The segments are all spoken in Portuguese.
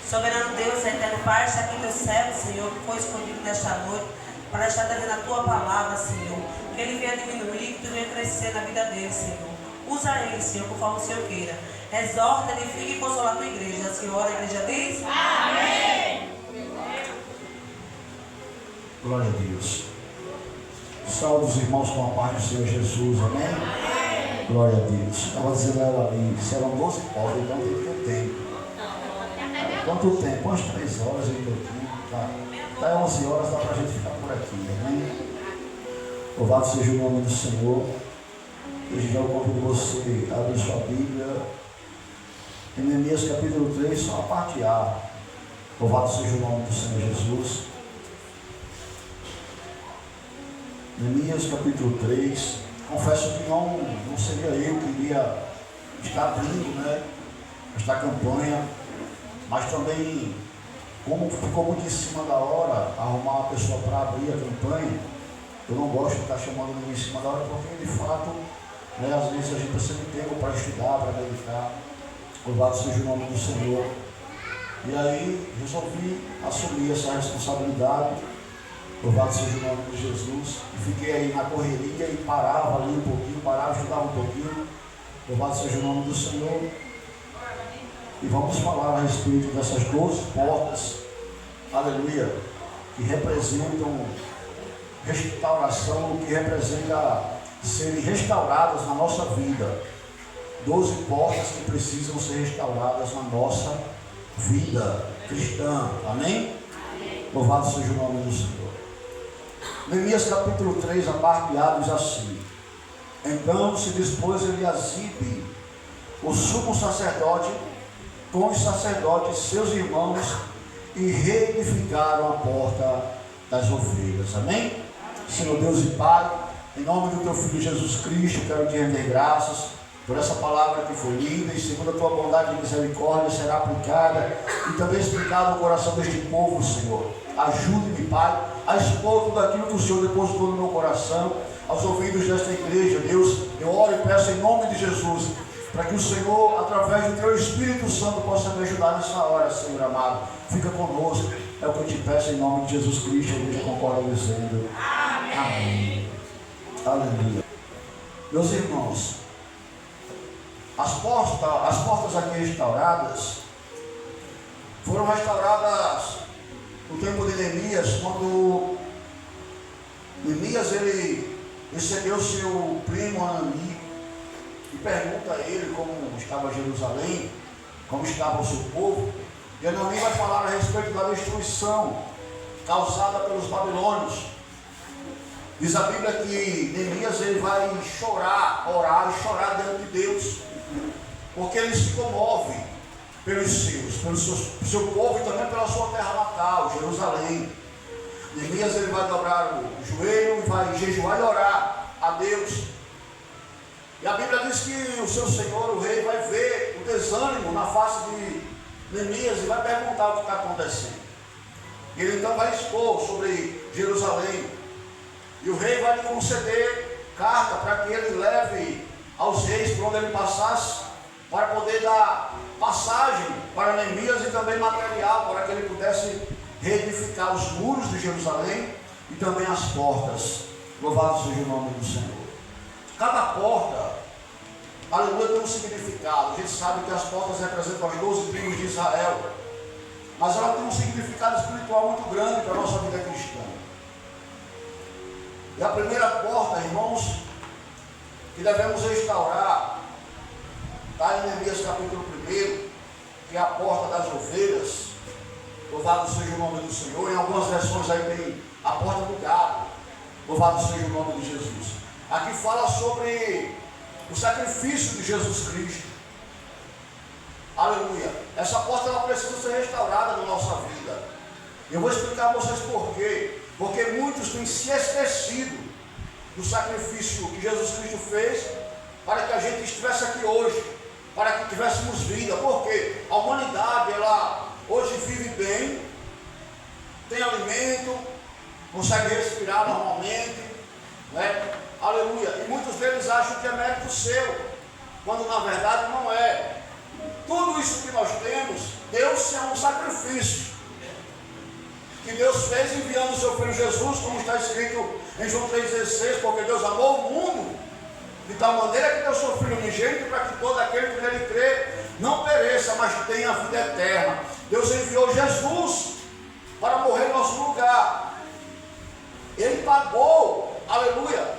Soberano Deus, eterno Pai, está aqui teu servo, Senhor, que foi escolhido nesta noite para estar trazendo a tua palavra, Senhor. Que ele venha diminuir, que tu venha crescer na vida dele, Senhor. Usa ele, Senhor, conforme o Senhor queira. Exorta, edifica e consola a tua igreja. Senhor, a igreja diz: amém. Glória a Deus. Salve os irmãos com a paz do Senhor Jesus, amém? Amém. Glória a Deus. Estava dizendo ela ali, serão 12 pobres, então tem que ter tempo. Quanto tempo? Umas 3 horas e pouquinho, tá? Até 11 horas dá para a gente ficar por aqui, amém? Louvado seja o nome do Senhor. Desde já eu convido você a abrir sua Bíblia em Neemias capítulo 3, só a parte A. Louvado seja o nome do Senhor Jesus. Neemias capítulo 3. Confesso que não seria eu que iria estar abrindo, né, esta campanha, mas também, como ficou muito em cima da hora arrumar uma pessoa para abrir a campanha, eu não gosto de estar chamando ninguém em cima da hora, porque de fato, né, às vezes a gente precisa de tempo para estudar, para meditar. Louvado seja o nome do Senhor. E aí resolvi assumir essa responsabilidade. Louvado seja o nome de Jesus. E fiquei aí na correria e parava ali um pouquinho, parava, ajudava um pouquinho. Louvado seja o nome do Senhor. E vamos falar a respeito dessas 12 portas, aleluia, que representam restauração, que representa serem restauradas na nossa vida. 12 portas que precisam ser restauradas na nossa vida cristã, amém? Amém. Louvado seja o nome do Senhor. Neemias capítulo 3, a parte A diz assim: então se dispôs Eliasibe, o sumo sacerdote, com os sacerdotes seus irmãos, e reedificaram a porta das ovelhas, amém? Senhor Deus e Pai, em nome do teu Filho Jesus Cristo, quero te render graças por essa palavra que foi lida, e segundo a tua bondade e misericórdia será aplicada e também explicada no coração deste povo, Senhor. Ajude-me, Pai, a expor tudo aquilo que o Senhor depositou no meu coração, aos ouvidos desta igreja. Deus, eu oro e peço em nome de Jesus, para que o Senhor, através do teu Espírito Santo, possa me ajudar nessa hora, Senhor amado. Fica conosco, é o que eu te peço em nome de Jesus Cristo. A igreja concorda dizendo amém. Amém. Aleluia. Meus irmãos, as portas aqui restauradas foram restauradas no tempo de Neemias, quando Neemias ele recebeu seu primo Anani e pergunta a ele como estava Jerusalém, como estava o seu povo. E Anani vai falar a respeito da destruição causada pelos babilônios. Diz a Bíblia que Neemias ele vai chorar, orar e chorar diante de Deus, porque ele se comove pelos seus, pelo seu povo e também pela sua terra natal, Jerusalém. Neemias ele vai dobrar o joelho e vai jejuar e orar a Deus. E a Bíblia diz que o seu senhor, o rei, vai ver o desânimo na face de Neemias e vai perguntar o que está acontecendo. E ele então vai expor sobre Jerusalém. E o rei vai lhe conceder carta para que ele leve aos reis por onde ele passasse, para poder dar passagem para Neemias e também material para que ele pudesse reedificar os muros de Jerusalém e também as portas. Louvado seja o nome do Senhor. Cada porta, aleluia, tem um significado. A gente sabe que as portas representam as 12 tribos de Israel, mas ela tem um significado espiritual muito grande para a nossa vida cristã. E a primeira porta, irmãos, que devemos restaurar, está em Neemias capítulo 1, que é a porta das ovelhas. Louvado seja o nome do Senhor. Em algumas versões aí tem a porta do gado. Louvado seja o nome de Jesus. Aqui fala sobre o sacrifício de Jesus Cristo. Aleluia. Essa porta ela precisa ser restaurada na nossa vida. Eu vou explicar a vocês por quê. Porque muitos têm se esquecido do sacrifício que Jesus Cristo fez para que a gente estivesse aqui hoje, para que tivéssemos vida. Porque a humanidade, ela hoje vive bem, tem alimento, consegue respirar normalmente, né? Aleluia. E muitos deles acham que é mérito seu, quando na verdade não é. Tudo isso que nós temos sacrifício que Deus fez enviando o seu Filho Jesus, como está escrito em João 3,16, porque Deus amou o mundo de tal maneira que deu o seu Filho unigênito para que todo aquele que nele crê não pereça, mas tenha a vida eterna. Deus enviou Jesus para morrer em nosso lugar. Ele pagou, aleluia,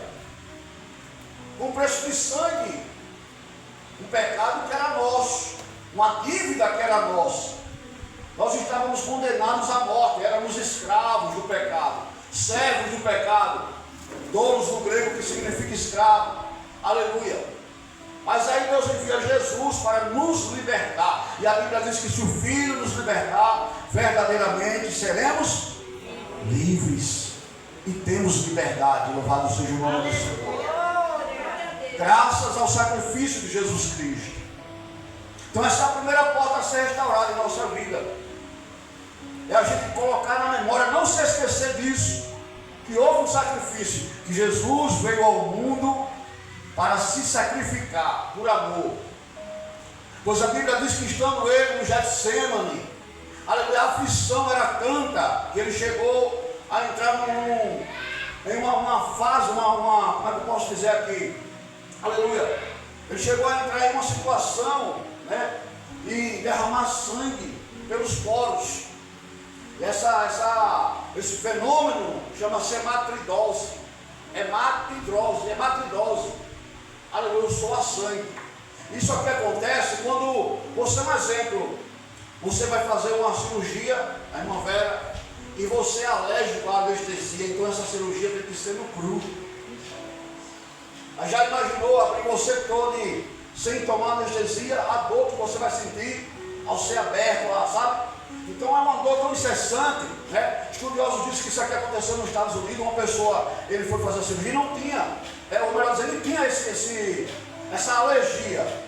com preço de sangue, um pecado que era nosso, uma dívida que era nossa. Nós estávamos condenados à morte, éramos escravos do pecado, servos do pecado, doulos no grego que significa escravo, aleluia. Mas aí Deus envia Jesus para nos libertar, e a Bíblia diz que se o Filho nos libertar, verdadeiramente seremos livres, e temos liberdade. Louvado seja o nome do Senhor, graças ao sacrifício de Jesus Cristo. Então essa é a primeira porta a ser restaurada em nossa vida. É a gente colocar na memória, não se esquecer disso, que houve um sacrifício, que Jesus veio ao mundo para se sacrificar por amor. Pois a Bíblia diz que estando ele no Getsêmani, a aflição era tanta que ele chegou a entrar em uma fase, como é que eu posso dizer aqui? Aleluia. Ele chegou a entrar em uma situação, né, e derramar sangue pelos poros. Esse fenômeno chama-se hematidrose. Hematidrose. Aleluia, soa sangue. Isso aqui acontece quando você, um exemplo, você vai fazer uma cirurgia, a irmã Vera, e você é alérgico à anestesia, então essa cirurgia tem que ser no cru. Já imaginou abrir você todo sem tomar anestesia, a dor que você vai sentir ao ser aberto lá, sabe? Então é uma dor tão incessante, né? Estudiosos dizem que isso aqui aconteceu nos Estados Unidos. Uma pessoa, ele foi fazer a cirurgia e não tinha, ou melhor dizer, ele tinha essa alergia.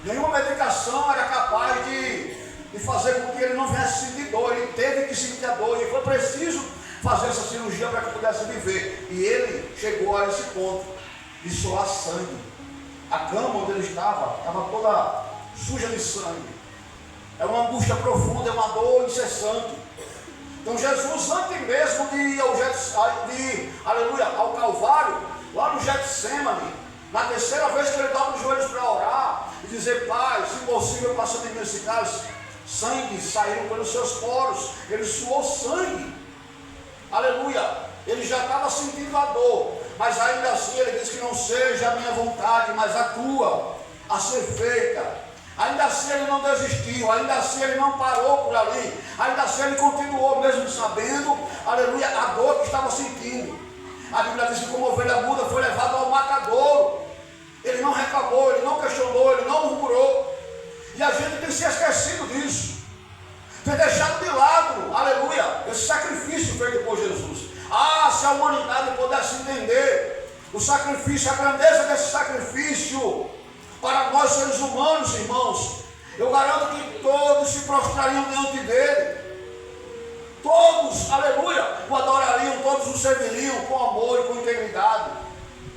Nenhuma medicação era capaz de fazer com que ele não viesse sentir dor. Ele teve que sentir a dor e foi preciso fazer essa cirurgia para que pudesse viver. E ele chegou a esse ponto de soar sangue. A cama onde ele estava toda suja de sangue. É uma angústia profunda, é uma dor incessante. Então Jesus, antes mesmo de ir ao Calvário, lá no Getsêmani, na terceira vez que ele dobra os joelhos para orar e dizer: Pai, se possível, passa de mim esse cálice. Sangue saiu pelos seus poros, ele suou sangue. Aleluia. Ele já estava sentindo a dor, mas ainda assim ele diz que não seja a minha vontade, mas a tua a ser feita. Ainda assim ele não desistiu, ainda assim ele não parou por ali, ainda assim ele continuou, mesmo sabendo, aleluia, a dor que estava sentindo. A Bíblia diz que como ovelha muda foi levado ao matadouro. Ele não reclamou, ele não questionou, ele não murmurou. E a gente tem se esquecido disso, tem deixado de lado, aleluia, esse sacrifício feito por Jesus. Se a humanidade pudesse entender o sacrifício, a grandeza desse sacrifício para nós seres humanos, irmãos, eu garanto que todos se prostrariam diante dele. Todos, aleluia, o adorariam, todos o serviriam com amor e com integridade.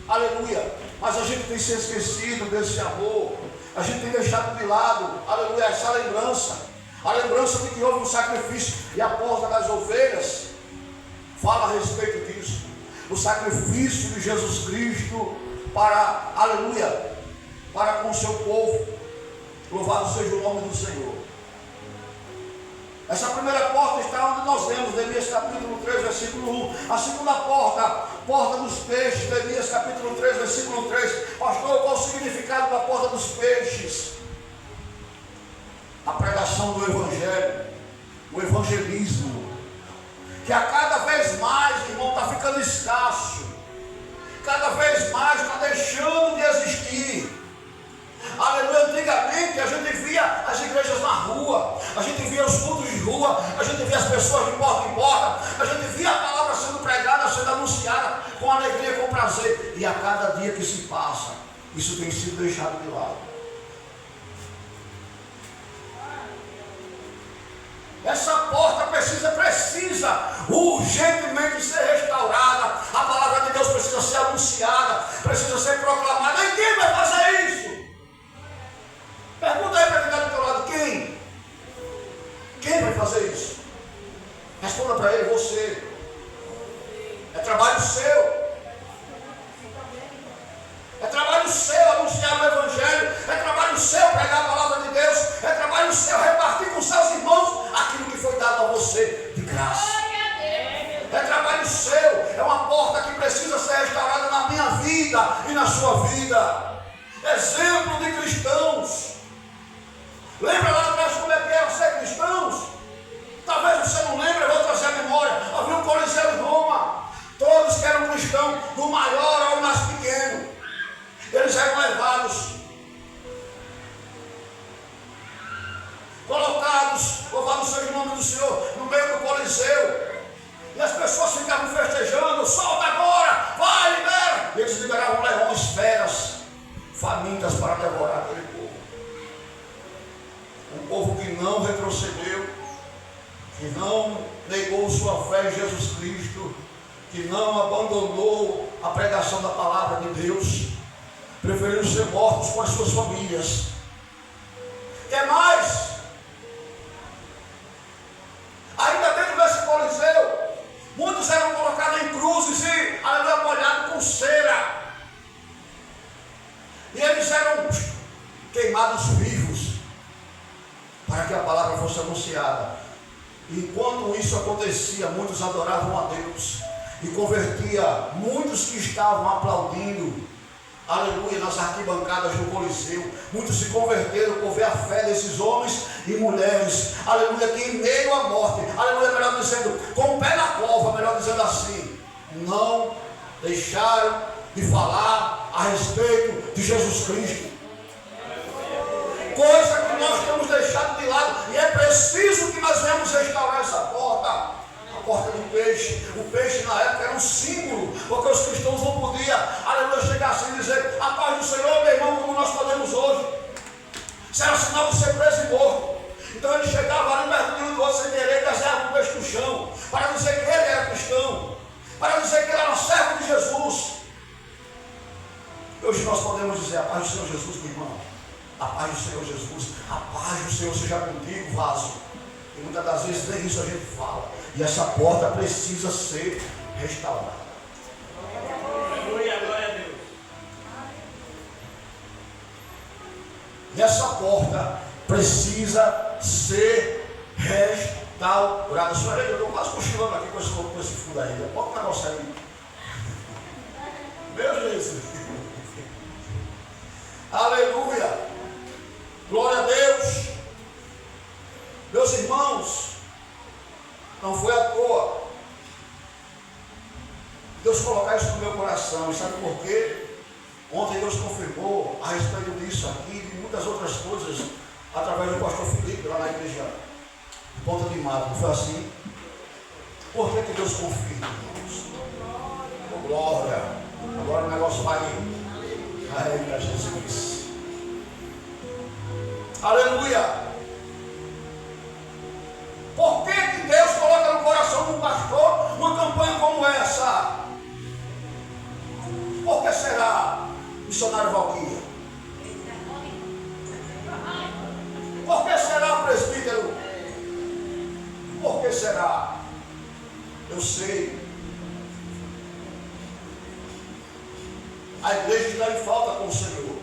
Aleluia. Mas a gente tem se esquecido desse amor. A gente tem deixado de lado, aleluia, essa lembrança. A lembrança de que houve um sacrifício. E a porta das ovelhas fala a respeito disso. O sacrifício de Jesus Cristo para, aleluia, para com o seu povo. Louvado seja o nome do Senhor. Essa primeira porta está onde nós lemos, Neemias capítulo 3, versículo 1. A segunda porta, porta dos peixes, Neemias capítulo 3, versículo 3. Pastor, qual o significado da porta dos peixes? A pregação do Evangelho, o evangelismo, que a cada vez mais, irmão, está ficando escasso. Cada vez mais está deixando de existir. Aleluia. Antigamente a gente via as igrejas na rua, a gente via os cultos de rua, a gente via as pessoas de porta em porta, a gente via a palavra sendo pregada, sendo anunciada com alegria, com prazer. E a cada dia que se passa, isso tem sido deixado de lado. Essa porta precisa urgentemente ser restaurada. A palavra de Deus precisa ser anunciada, precisa ser proclamada. E quem vai fazer isso? Pergunta aí para quem está do teu lado: quem? Quem fazer isso? Responda para ele, você. É trabalho seu. É trabalho seu anunciar o Evangelho. É trabalho seu pregar a palavra de Deus. É trabalho seu repartir com seus irmãos aquilo que foi dado a você de graça. É trabalho seu. É uma porta que precisa ser restaurada na minha vida e na sua vida. Exemplo de cristãos. Lembra lá atrás como é que era ser cristãos? Talvez você não lembre, eu vou trazer a memória. Havia um Coliseu em Roma. Todos que eram cristãos, do maior ao mais pequeno, eles eram levados, colocados, louvado seja o nome do Senhor, no meio do Coliseu. E as pessoas ficavam festejando, solta agora, vai, libera. E eles liberavam leões, feras, famintas para devorar aquele povo. Um povo que não retrocedeu, que não negou sua fé em Jesus Cristo, que não abandonou a pregação da palavra de Deus, preferiram ser mortos com as suas famílias. Quer mais? Ainda dentro desse Coliseu, muitos eram colocados em cruzes e molhados com cera. E eles eram queimados vivos para que a palavra fosse anunciada. Enquanto isso acontecia, muitos adoravam a Deus e convertia muitos que estavam aplaudindo, aleluia, nas arquibancadas do Coliseu. Muitos se converteram por ver a fé desses homens e mulheres, aleluia, que em meio à morte, aleluia, melhor dizendo, com o pé na cova, melhor dizendo assim, não deixaram de falar a respeito de Jesus Cristo. Coisa que nós temos deixado de lado, e é preciso que nós venhamos restaurar essa porta, a porta do peixe. O peixe na época era um símbolo, porque os cristãos não podiam, aleluia, chegar assim e dizer, a paz do Senhor, meu irmão, como nós podemos hoje. Isso era sinal de ser preso e morto. Então ele chegava ali perto de um do outro sem querer, desenhava o peixe no chão, para dizer que ele era cristão, para dizer que ele era um servo de Jesus. Hoje nós podemos dizer, a paz do Senhor Jesus, meu irmão. A paz do Senhor Jesus, a paz do Senhor seja contigo, vaso. E muitas das vezes nem isso a gente fala. E essa porta precisa ser restaurada. Aleluia, glória a Deus. E essa porta precisa ser restaurada. Senhor, eu estou quase cochilando aqui com esse fundo aí. Bota um negócio aí. Meu Jesus. Aleluia. Glória a Deus. Meus irmãos, não foi à toa Deus colocar isso no meu coração. E sabe por quê? Ontem Deus confirmou a respeito disso aqui e de muitas outras coisas através do pastor Felipe lá na igreja de Ponta de Mato. Não foi assim? Por que Deus confirma, irmãos? Oh, glória. Agora o negócio vai para Jesus. Aleluia! Por que Deus coloca no coração de um pastor uma campanha como essa? Por que será, missionário Valquíria? Por que será, presbítero? Por que será? Eu sei. A igreja está em falta com o Senhor.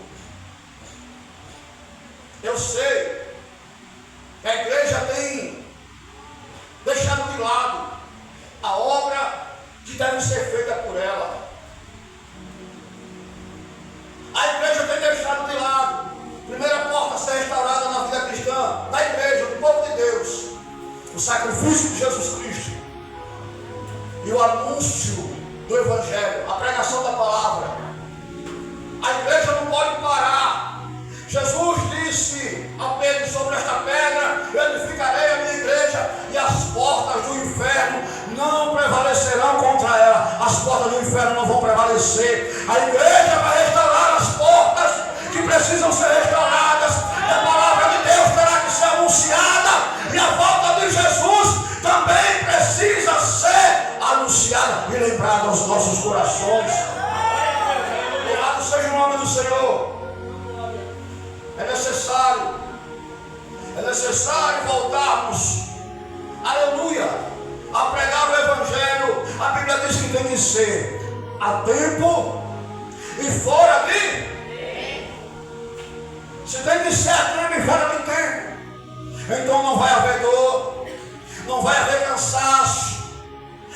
Eu sei que a igreja tem deixado de lado a obra que deve ser feita por ela. A igreja tem deixado de lado. Primeira porta a ser restaurada na vida cristã, da igreja, do povo de Deus. O sacrifício de Jesus Cristo. E o anúncio do Evangelho, a pregação da palavra. A igreja não pode parar. Jesus disse a Pedro, sobre esta pedra eu edificarei a minha igreja, e as portas do inferno não prevalecerão contra ela. As portas do inferno não vão prevalecer. A igreja vai restaurar as portas que precisam ser restauradas. E a palavra de Deus terá que ser anunciada, e a volta de Jesus também precisa ser anunciada e lembrada aos nossos corações. Louvado seja o nome do Senhor. É necessário voltarmos aleluia, a pregar o Evangelho. A Bíblia diz que tem que ser a tempo e fora de tempo. Se tem que ser a tempo e fora de tempo, então não vai haver dor, não vai haver cansaço,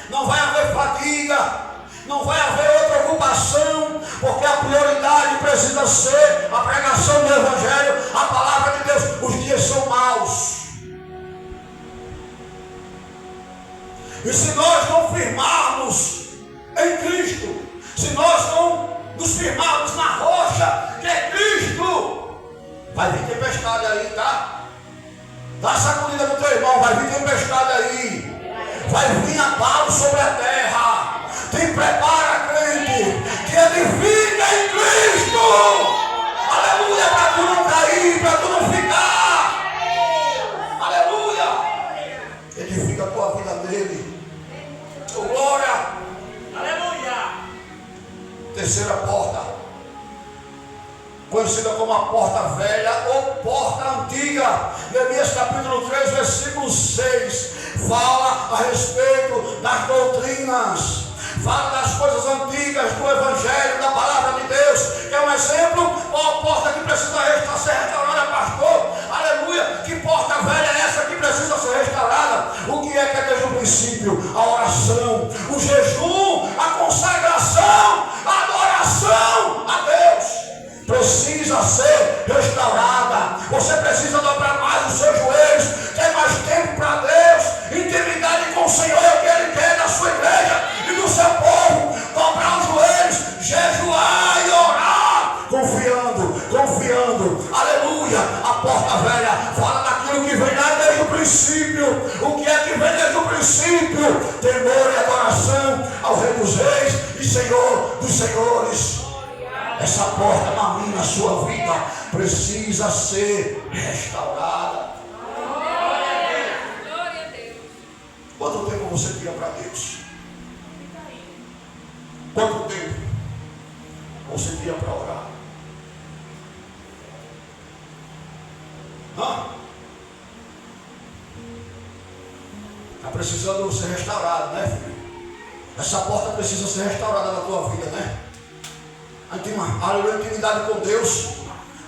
não vai haver fadiga, não vai haver outra ocupação, porque a prioridade precisa ser a pregação do Evangelho, a palavra de Deus. Os dias são maus. E se nós não firmarmos em Cristo, se nós não nos firmarmos na rocha que é Cristo, vai vir tempestade aí, tá? Dá sacudida no teu irmão, vai vir tempestade aí, vai vir abalo sobre a terra. Te prepara, crente, que edifica em Cristo, aleluia, para tu não cair, para tu não ficar, aleluia, edifica a tua vida nele. Oh, glória, aleluia. Terceira porta, conhecida como a porta velha ou porta antiga. Neemias capítulo 3, versículo 6, fala a respeito das doutrinas, fala das coisas antigas do Evangelho, da palavra de Deus, que é um exemplo. Qual a porta que precisa ser restaurada, pastor? Aleluia, que porta velha é essa que precisa ser restaurada? O que é desde o princípio? A oração, o jejum, a consagração, a adoração a Deus precisa ser restaurada. Você precisa dobrar mais os seus joelhos, ter mais tempo para Deus, intimidade com o Senhor, é o que Ele quer da sua igreja e do seu povo. Dobrar os joelhos, jejuar e orar, confiando, aleluia. A porta velha fala daquilo que vem lá desde o princípio. O que é que vem desde o princípio? Temor e adoração ao Rei dos Reis e Senhor dos Senhores. Essa porta na minha, na sua vida, precisa ser restaurada. Glória a Deus. Quanto tempo você tira para Deus? Quanto tempo você tira para orar? Está precisando ser restaurado, né, filho? Essa porta precisa ser restaurada na tua vida, né? Aleluia, a intimidade com Deus,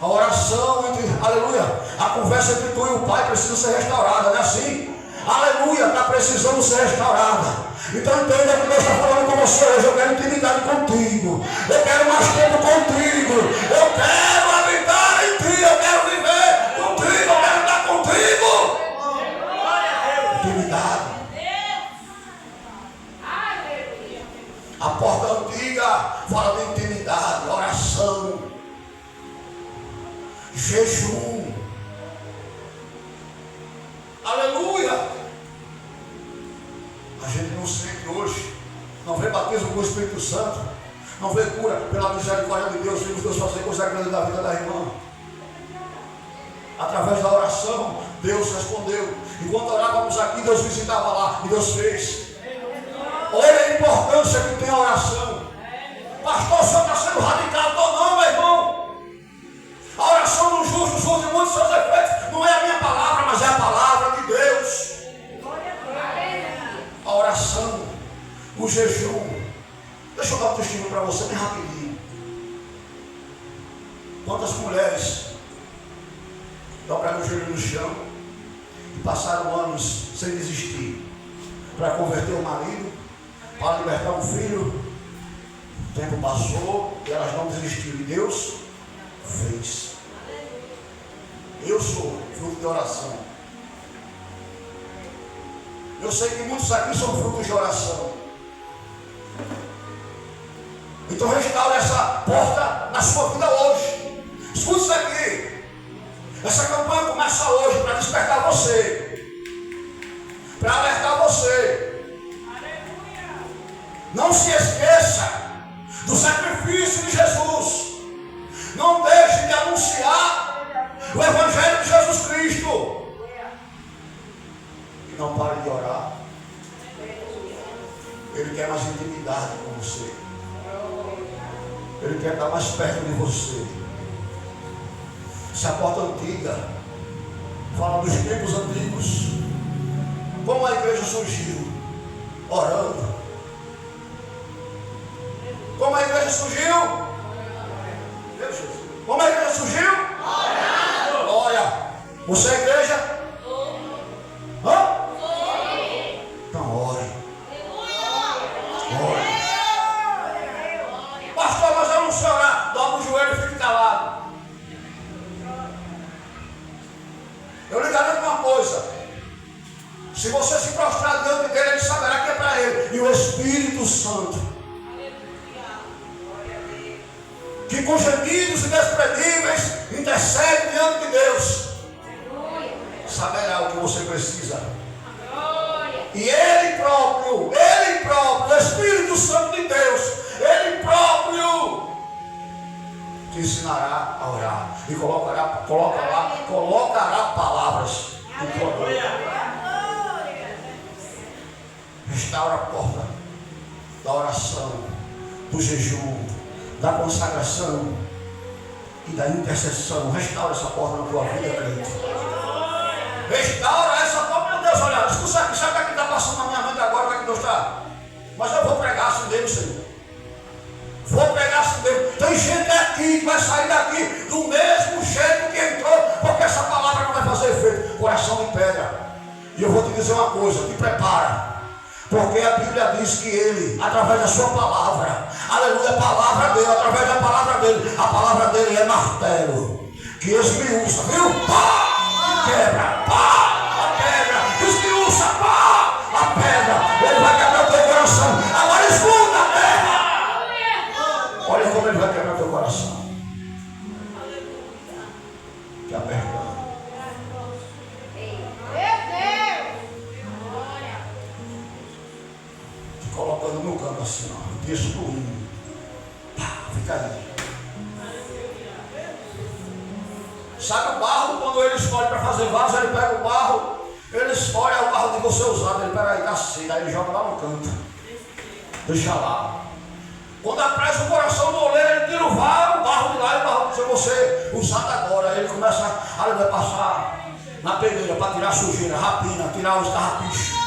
a oração, aleluia, a conversa entre tu e o Pai precisa ser restaurada, não é assim? Aleluia, está precisando ser restaurada. Então entenda que Deus está falando com você hoje. Eu quero intimidade contigo, eu quero mais tempo contigo, eu quero habitar em ti, eu quero viver contigo, eu quero estar contigo. Intimidade. A porta antiga fala de intimidade, oração, jejum. Aleluia. A gente não sente hoje, não vê batismo com o Espírito Santo, não vê cura pela misericórdia de Deus. Vimos Deus fazer coisa grande da vida da irmã. Através da oração, Deus respondeu. Enquanto orávamos aqui, Deus visitava lá e Deus fez. Olha a importância que tem a oração. Pastor, o senhor está sendo radical? Estou não, meu irmão. A oração do justo surge muitos seus efeitos. Não é a minha palavra, mas é a palavra de Deus. A oração, o jejum. Deixa eu dar um testemunho para você bem rapidinho. Quantas mulheres dobraram o joelho no chão e passaram anos sem desistir para converter o marido, para libertar um filho. O tempo passou e elas não desistiram e Deus fez. Eu sou fruto de oração. Eu sei que muitos aqui são frutos de oração. Então restaure essa porta na sua vida hoje. Escute isso aqui. Essa campanha começa hoje para despertar você, para alertar você. Não se esqueça do sacrifício de Jesus. Não deixe de anunciar o Evangelho de Jesus Cristo. E não pare de orar. Ele quer mais intimidade com você. Ele quer estar mais perto de você. Se a porta antiga fala dos tempos antigos, como igreja surgiu? Orando. Como a igreja surgiu? Como a igreja surgiu? Orando. Olha, você é igreja? Hã? Então ore. Ore. Pastor, mas eu não sei orar. Dobra o joelho e fique calado. Eu lhe garanto uma coisa. Se você se prostrar diante dele, ele saberá que é para ele. E o Espírito Santo, que com gemidos inexprimíveis intercede diante de Deus, saberá o que você precisa. E Ele próprio, o Espírito Santo de Deus, Ele próprio te ensinará a orar e colocará palavras em tua boca. Restaura a porta da oração, do jejum, da consagração e da intercessão. Restaura essa porta na tua vida, crente. Restaura essa porta, meu Deus, olha, sabe o que está passando na minha mente agora, como é que Deus está? Mas eu vou pregar assim dele, Senhor. Vou pregar assim dele. Tem gente aqui que vai sair daqui do mesmo jeito que entrou, porque essa palavra não vai fazer efeito. Coração de pedra. E eu vou te dizer uma coisa, te prepara. Porque a Bíblia diz que Ele, através da sua palavra, aleluia, a palavra dele, através da palavra dele, a palavra dele é martelo, que esmiuça, viu? Pá! Quebra, pá! Quebra, esmiuça, pá! A pedra, ele vai quebrar o teu coração. Agora escuta a terra! Olha como ele vai quebrar o teu coração. Te apertando. Colocando no canto assim, ó, destruindo. Pá, fica aí. Sabe o barro, quando ele escolhe para fazer vaso, ele pega o barro, ele escolhe o barro de você usado, ele pega aí da cera, aí ele joga lá no canto. Deixa lá. Quando apressa o coração do oleiro, ele tira o barro de lá e o barro que você usado agora. Aí ele começa a passar na peneira para tirar a sujeira, rapina, tirar os carrapichos.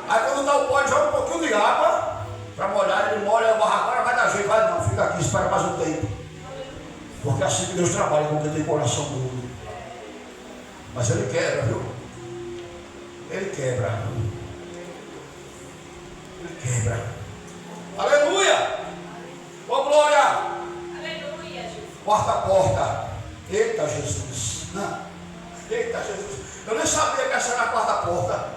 Aí quando está o pó, ele joga um pouquinho de água para molhar, ele molha o barro, agora vai dar jeito, vai não, fica aqui, espera mais um tempo. Porque é assim que Deus trabalha com quem tem coração duro. Mas ele quebra, viu? Ele quebra. Ele quebra. Aleluia! Ô glória! Aleluia, Jesus. Quarta porta. Eita Jesus. Não. Eita Jesus. Eu nem sabia que essa era a quarta porta.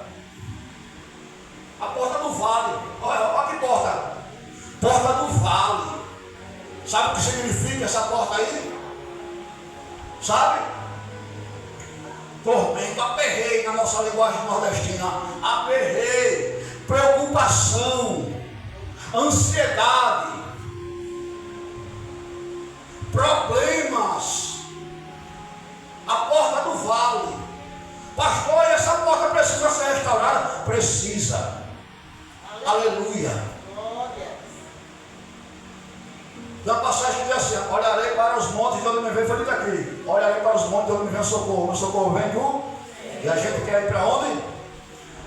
A porta do vale. Olha que porta. Porta do vale. Sabe o que significa essa porta aí? Sabe? Tormento, aperreio na nossa linguagem nordestina. Aperreio, preocupação, ansiedade, problemas. A porta do vale. Pastor, e essa porta precisa ser restaurada? Precisa. Aleluia. Tem uma passagem que diz assim: olharei para os montes de onde me vem, foi dito aqui. Olharei para os montes de onde me vem socorro. Meu socorro vem do. E a gente quer ir para onde?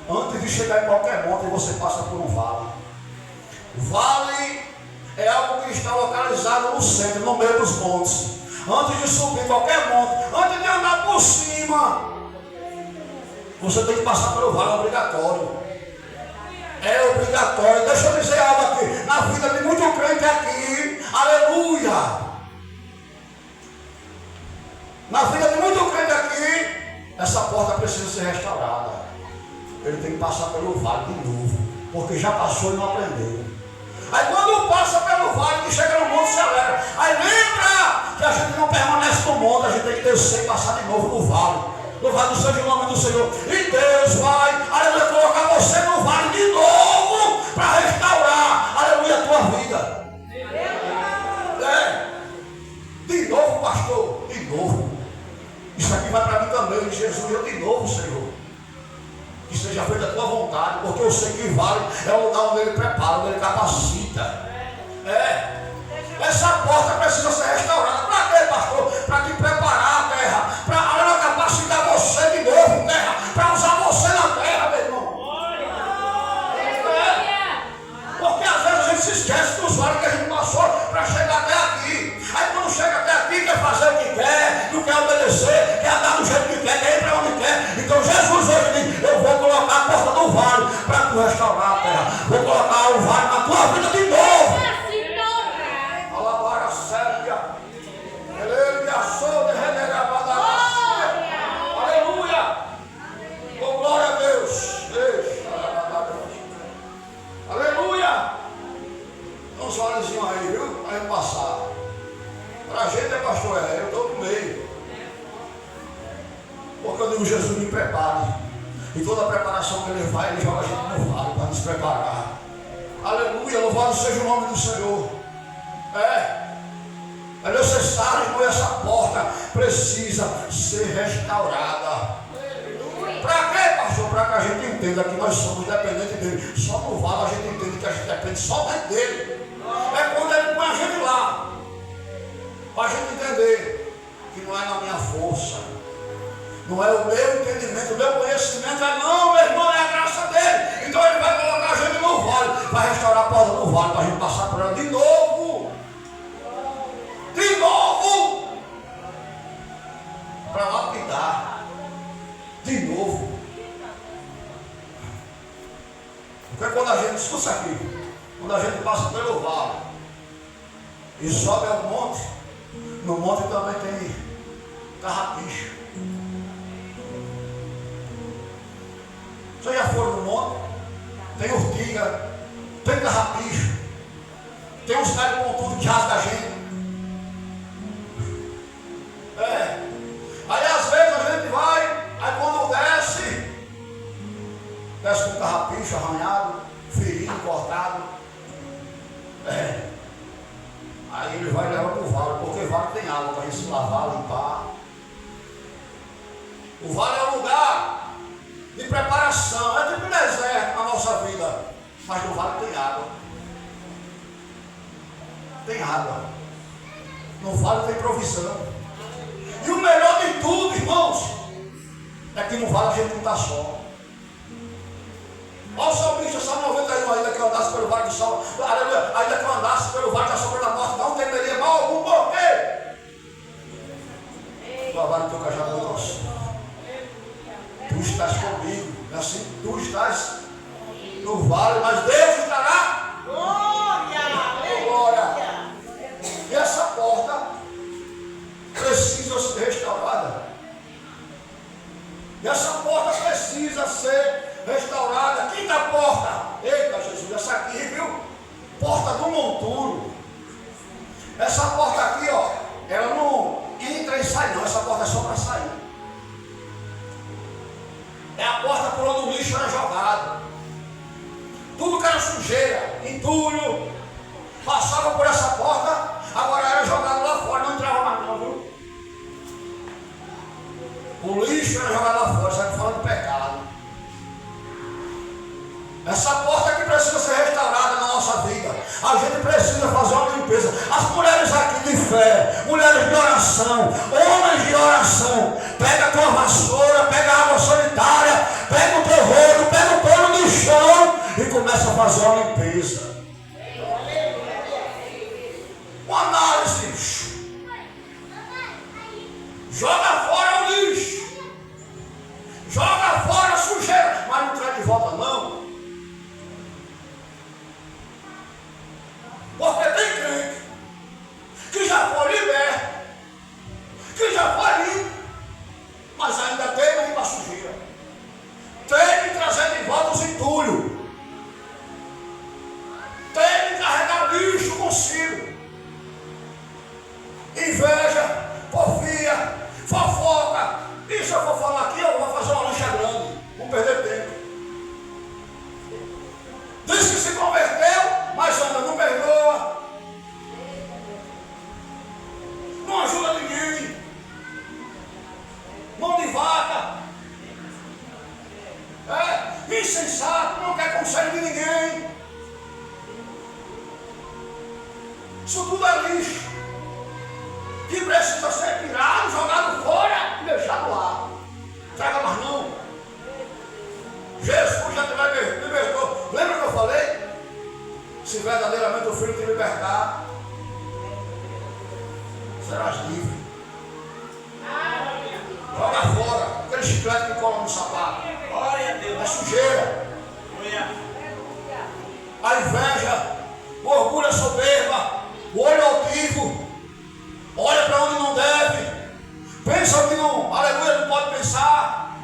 Antes de chegar em qualquer monte, você passa por um vale. Vale é algo que está localizado no centro, no meio dos montes. Antes de subir qualquer monte, antes de andar por cima, você tem que passar pelo vale, é obrigatório. É obrigatório. Deixa eu dizer algo aqui. Na vida de muito crente aqui, aleluia. Na vida de muito crente aqui, essa porta precisa ser restaurada. Ele tem que passar pelo vale de novo, porque já passou e não aprendeu. Aí quando passa pelo vale, que chega no monte, se alegra. Aí lembra que a gente não permanece no monte, a gente tem que descer e passar de novo no vale. Louvado seja o nome do Senhor. E Deus vai, aleluia, colocar você no vale de novo para restaurar, aleluia, a tua vida. De novo, pastor, de novo. Isso aqui vai para mim também, Jesus, eu de novo, Senhor. Que seja feita a tua vontade, porque eu sei que vale é o lugar onde ele prepara, onde ele capacita. Essa porta precisa ser restaurada. Para quê, pastor? Para te preparar a terra, para capacitar você de novo, terra, para usar acontecer, quer andar do jeito que quer ir para onde quer. Então Jesus hoje diz, eu vou colocar a porta do vale para tu restaurar a terra. Vou colocar o vale na tua vida de novo. Alabar a Sérvia. Ele me assou de renegabada. Aleluia. Oh, glória a Deus. Aleluia. Uns olhozinhos aí, viu? Aí passar. Para a gente é pastor, eu estou no meio. Porque eu digo, Jesus me prepare. E toda a preparação que ele vai, ele joga a gente no vale para nos preparar. Aleluia, louvado seja o nome do Senhor. É necessário, irmão, essa porta precisa ser restaurada. Para quê, pastor? Para que a gente entenda que nós somos dependentes dele. Só no vale a gente entende que a gente depende somente dele. É quando ele põe a gente lá. Para a gente entender que não é na minha força, não é o meu entendimento, o meu conhecimento, não, meu irmão, é a graça dele. Então ele vai colocar a gente no vale, vai restaurar a porta do vale, para a gente passar por ela de novo. De novo. Para lapidar. De novo. Porque quando a gente, escuta aqui, quando a gente passa pelo vale e sobe ao monte, no monte também tem carrapicho. Vocês já foram no monte? Tem urtiga, tem carrapicho, tem uns caras com tudo que rasga a gente. Aí às vezes a gente vai, aí quando desce com carrapicho arranhado, ferido, cortado. Aí ele vai levar para o vale, porque o vale tem água para a gente se lavar, limpar. O vale é um lugar de preparação, é tipo um deserto na nossa vida, mas no vale tem água. Tem água. No vale tem provisão. E o melhor de tudo, irmãos, é que no vale a gente não está só. Olha o salmista, Salmo 91, ainda que eu andasse pelo vale do sol, aleluia, ainda que eu andasse pelo vale da sombra da morte, não temeria mal algum, por quê? Louvado o teu cajado, meu Deus. Tu estás comigo, assim, tu estás no vale, mas Deus estará. Glória! E essa porta precisa ser restaurada. E essa porta precisa ser restaurada. Quinta porta. Eita Jesus, essa aqui, viu? Porta do monturo. Essa porta aqui, ó, ela não entra e sai não. Essa porta é só para sair. É a porta por onde o lixo era jogado. Tudo que era sujeira, entulho, passava por essa porta, agora era jogado lá fora, não entrava mais não, viu? O lixo era jogado lá fora, sabe, falando de pecado. Essa porta aqui precisa ser restaurada na nossa vida. A gente precisa fazer uma limpeza. As mulheres aqui de fé, mulheres de oração, homens de oração, pega a tua vassoura, pega a água sanitária, pega o teu rodo, pega o pano de chão e começa a fazer uma limpeza. Uma análise. Joga fora o lixo. Joga fora a sujeira. Mas não traz de volta não. Porque tem crente que já foi liberto, que já foi limpo, mas ainda tem que ir para a sujeira. Tem que trazer de volta os entulhos. Tem que carregar lixo consigo. Inveja, porfia, fofoca. E se eu for falar aqui, eu vou fazer uma lancha grande. Vou perder tempo. Diz que se converteu, mas anda, não perdoa. Não ajuda ninguém. Mão de vaca. Insensato, não quer conselho de ninguém. Isso tudo é lixo. Que precisa ser tirado, jogado fora e deixado lá. Traga mais não. Jesus já te libertou. Lembra que eu falei? Se verdadeiramente o Filho te libertar, serás livre. aquele chiclete que cola no sapato. Glória a Deus. É sujeira. Aleluia. A inveja, o orgulho, a soberba, o olho altivo, olha para onde não deve, pensa o que não, aleluia, não pode pensar,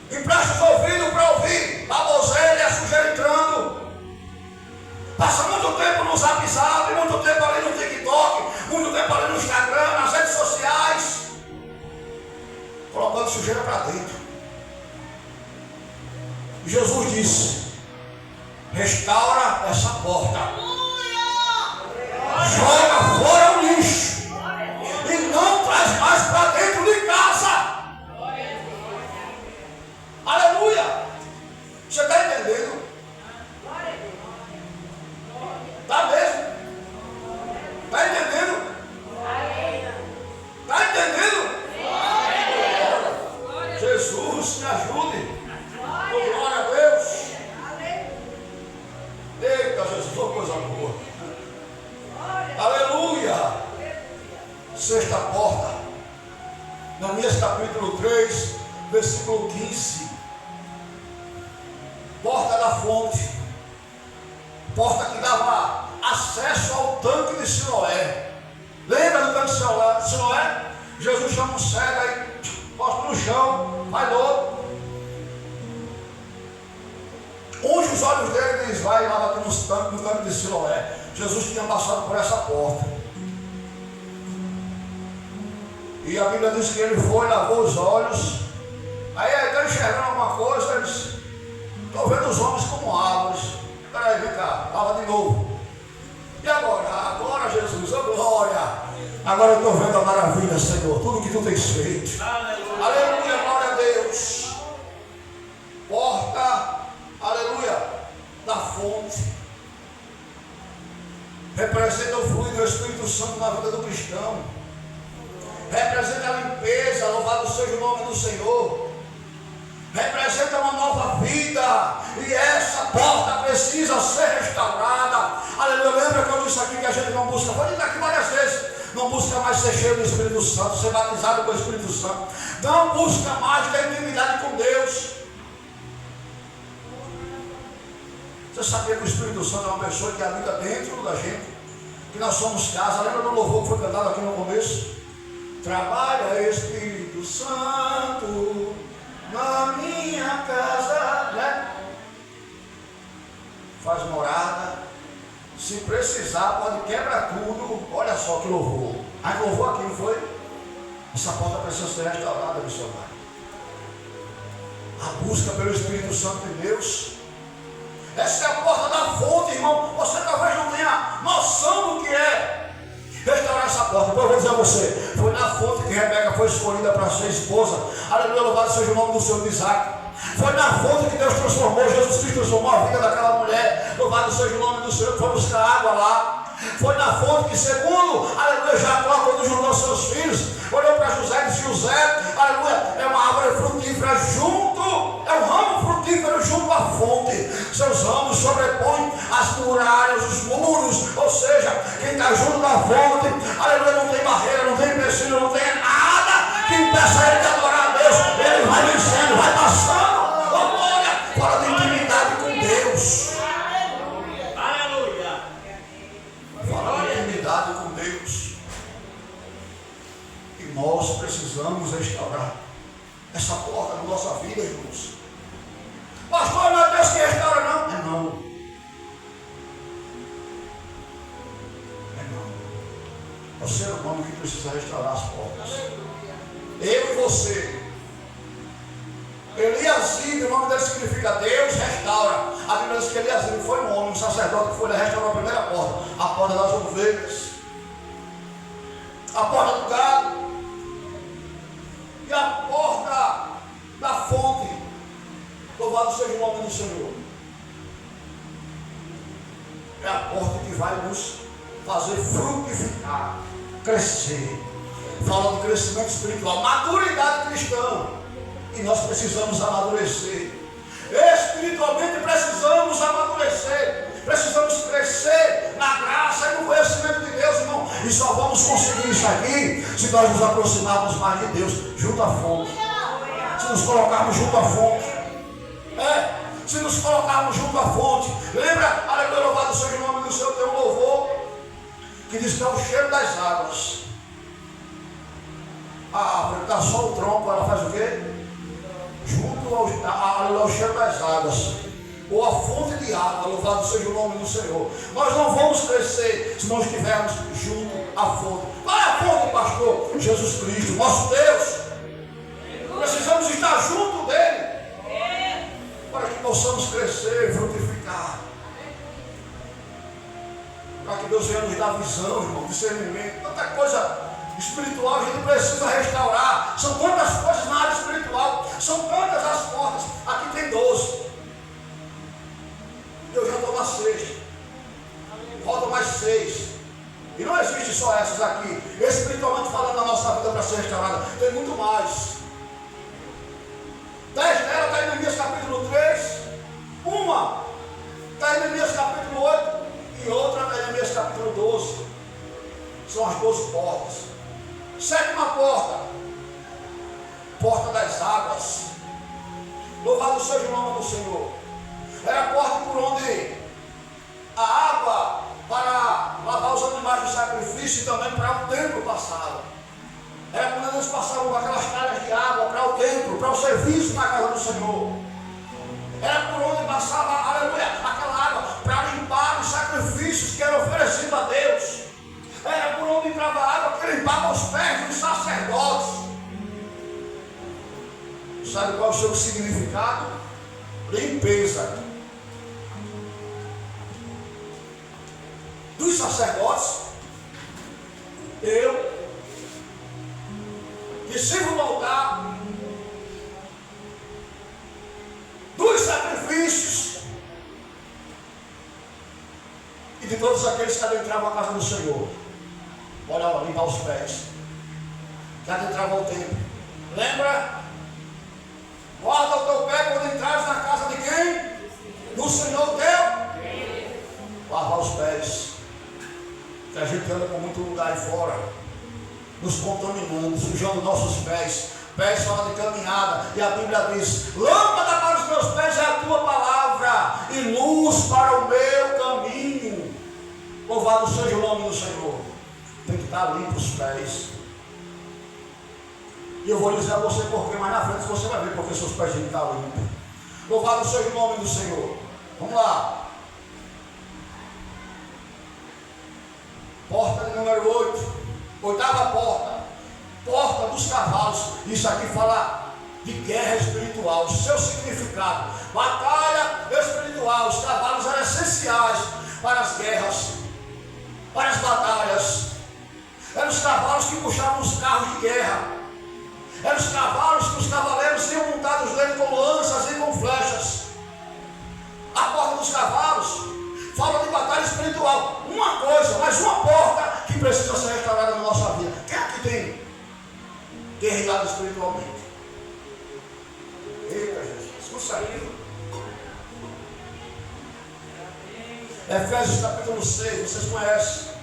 empresta os ouvidos para ouvir, baboseira e a sujeira entrando, passa muito tempo no Zap Zap, muito tempo ali no TikTok, muito tempo ali no Instagram, nas redes sociais, colocando sujeira para dentro. E Jesus disse: restaura essa porta, joga fora o lixo e não traz mais para dentro de casa. Aleluia! Você está entendendo? Está mesmo? Está entendendo? Está entendendo? Jesus, me ajude. Oh, glória a Deus. Eita, Jesus, oh, coisa boa. Aleluia. Sexta porta. Neemias capítulo 3, versículo 15. Porta da fonte. Porta que dava acesso ao tanque de Siloé. Lembra do tanque de Siloé? Jesus chama um cego aí, posta no chão, vai louco. Unge os olhos dele e diz: vai lá bater no tanque de Siloé. Jesus tinha passado por essa porta. E a Bíblia diz que ele foi, lavou os olhos. Aí ele está enxergando alguma coisa. Ele disse: estou vendo os homens como árvores. Peraí, vem cá, lava de novo. E agora? Agora, Jesus, oh glória. Agora eu estou vendo a maravilha, Senhor, tudo que tu tens feito. Aleluia. Aleluia, glória a Deus. Porta, aleluia, da fonte. Representa o fluido do Espírito Santo na vida do cristão. Representa a limpeza, louvado seja o nome do Senhor. Representa uma nova vida. E essa porta precisa ser restaurada. Aleluia, lembra que eu disse aqui que a gente não busca, pode ir aqui várias vezes, não busca mais ser cheio do Espírito Santo, ser batizado com o Espírito Santo. Não busca mais ter intimidade com Deus. Você sabia que o Espírito Santo é uma pessoa que habita dentro da gente? Que nós somos casa. Lembra do louvor que foi cantado aqui no começo? Trabalha, Espírito Santo, na minha casa, né? Faz morada. Se precisar, pode quebrar tudo. Olha só que louvor. Aí louvor aqui, não foi? Essa porta precisa ser restaurada, missionário. A busca pelo Espírito Santo de Deus. Essa é a porta da fonte, irmão. Você talvez não tenha noção do que é restaurar essa porta. Depois eu vou dizer a você: foi na fonte que Rebeca foi escolhida para ser esposa. Aleluia, louvado seja o nome do Senhor de Isaac. Foi na fonte que Deus transformou, Jesus Cristo transformou a vida daquela mulher. Louvado seja o nome do Senhor, que foi buscar água lá. Foi na fonte que, segundo, aleluia, Jacó, quando juntou seus filhos, olhou para José e disse: José, aleluia, é uma árvore frutífera junto, é um ramo frutífero junto à fonte. Seus ramos sobrepõem as muralhas, os muros, ou seja, quem está junto da fonte, aleluia, não tem barreira, não tem empecilho, não tem nada que impeça ele de adorar a Deus. Ele vai vencendo, vai passando. Fala de intimidade com Deus. Aleluia. Fala de intimidade com Deus. E nós precisamos restaurar essa porta na nossa vida, irmãos. Pastor, não é Deus que restaura, não? É não. É não. É o ser humano que precisa restaurar as portas. Eu e você. Eliasib, o nome dele significa Deus restaura. A Bíblia diz que Eliasib foi um homem, um sacerdote que foi lá restaurar a primeira porta, a porta das ovelhas, a porta do gado e a porta da fonte. Louvado seja o nome do Senhor. É a porta que vai nos fazer frutificar, crescer. Fala do crescimento espiritual, maturidade cristã. E nós precisamos amadurecer. Espiritualmente precisamos amadurecer. Precisamos crescer na graça e no conhecimento de Deus, irmão. E só vamos conseguir isso aqui se nós nos aproximarmos mais de Deus, junto à fonte. se nos colocarmos junto à fonte. Se nos colocarmos junto à fonte. Lembra? Aleluia, louvado seja o nome do Senhor. Tem um louvor que diz que é o cheiro das águas. A árvore está só o tronco, ela faz o quê? Junto ao cheiro das águas. Ou a fonte de água, louvado seja o nome do Senhor. Nós não vamos crescer se não estivermos junto à fonte. Qual é a fonte, pastor? Jesus Cristo, nosso Deus. Precisamos estar junto dele para que possamos crescer e frutificar. Para que Deus venha nos dar visão, irmão, discernimento. Tanta coisa espiritual a gente precisa restaurar. São tantas coisas na área espiritual. São tantas as portas. Aqui tem 12. Eu já estou na 6. Faltam mais 6. E não existe só essas aqui. Espiritualmente falando, a nossa vida para ser restaurada tem muito mais. 10 delas está em Neemias capítulo 3. Uma está em Neemias capítulo 8. E outra está em Neemias capítulo 12. São as 12 portas. 7ª porta. Porta das águas. Louvado seja o nome do Senhor. Era a porta por onde a água para lavar os animais do sacrifício e também para o templo passava. Era quando eles passavam com aquelas calhas de água para o templo, para o serviço na casa do Senhor. Era por onde passava, aleluia, aquela água para limpar os sacrifícios que eram oferecidos a Deus. Era por onde entrava a água que limpava os pés dos sacerdotes. Sabe qual é o seu significado? Limpeza. Dos sacerdotes, eu que sirvo no altar, dos sacrifícios e de todos aqueles que adentravam a casa do Senhor. Olha lá, limpar os pés, que adentravam o templo. Lembra? Guarda o teu pé quando entrares na casa de quem? Do Senhor teu. Lavar os pés. Que a gente anda por muito lugar aí fora, nos contaminando, sujando nossos pés. Pés fala de caminhada, e a Bíblia diz: lâmpada para os meus pés é a tua palavra, e luz para o meu caminho. Louvado seja o nome do Senhor. Tem que estar limpo os pés. E eu vou dizer a você porque mais na frente você vai ver porque seus pés têm que estar limpos. Louvado seja o nome do Senhor. Vamos lá. Porta de número 8. 8ª porta. Porta dos cavalos. Isso aqui fala de guerra espiritual. Seu significado. Batalha espiritual. Os cavalos eram essenciais para as guerras, para as batalhas. Eram os cavalos que puxavam os carros de guerra. Eram os cavalos que os cavaleiros iam montados nele com lanças e com flechas. A porta dos cavalos fala de batalha espiritual. Uma coisa, mas uma porta que precisa ser restaurada na nossa vida. Quem aqui tem guerreado espiritualmente? Eita, Jesus, não saiu. Efésios capítulo 6, vocês conhecem.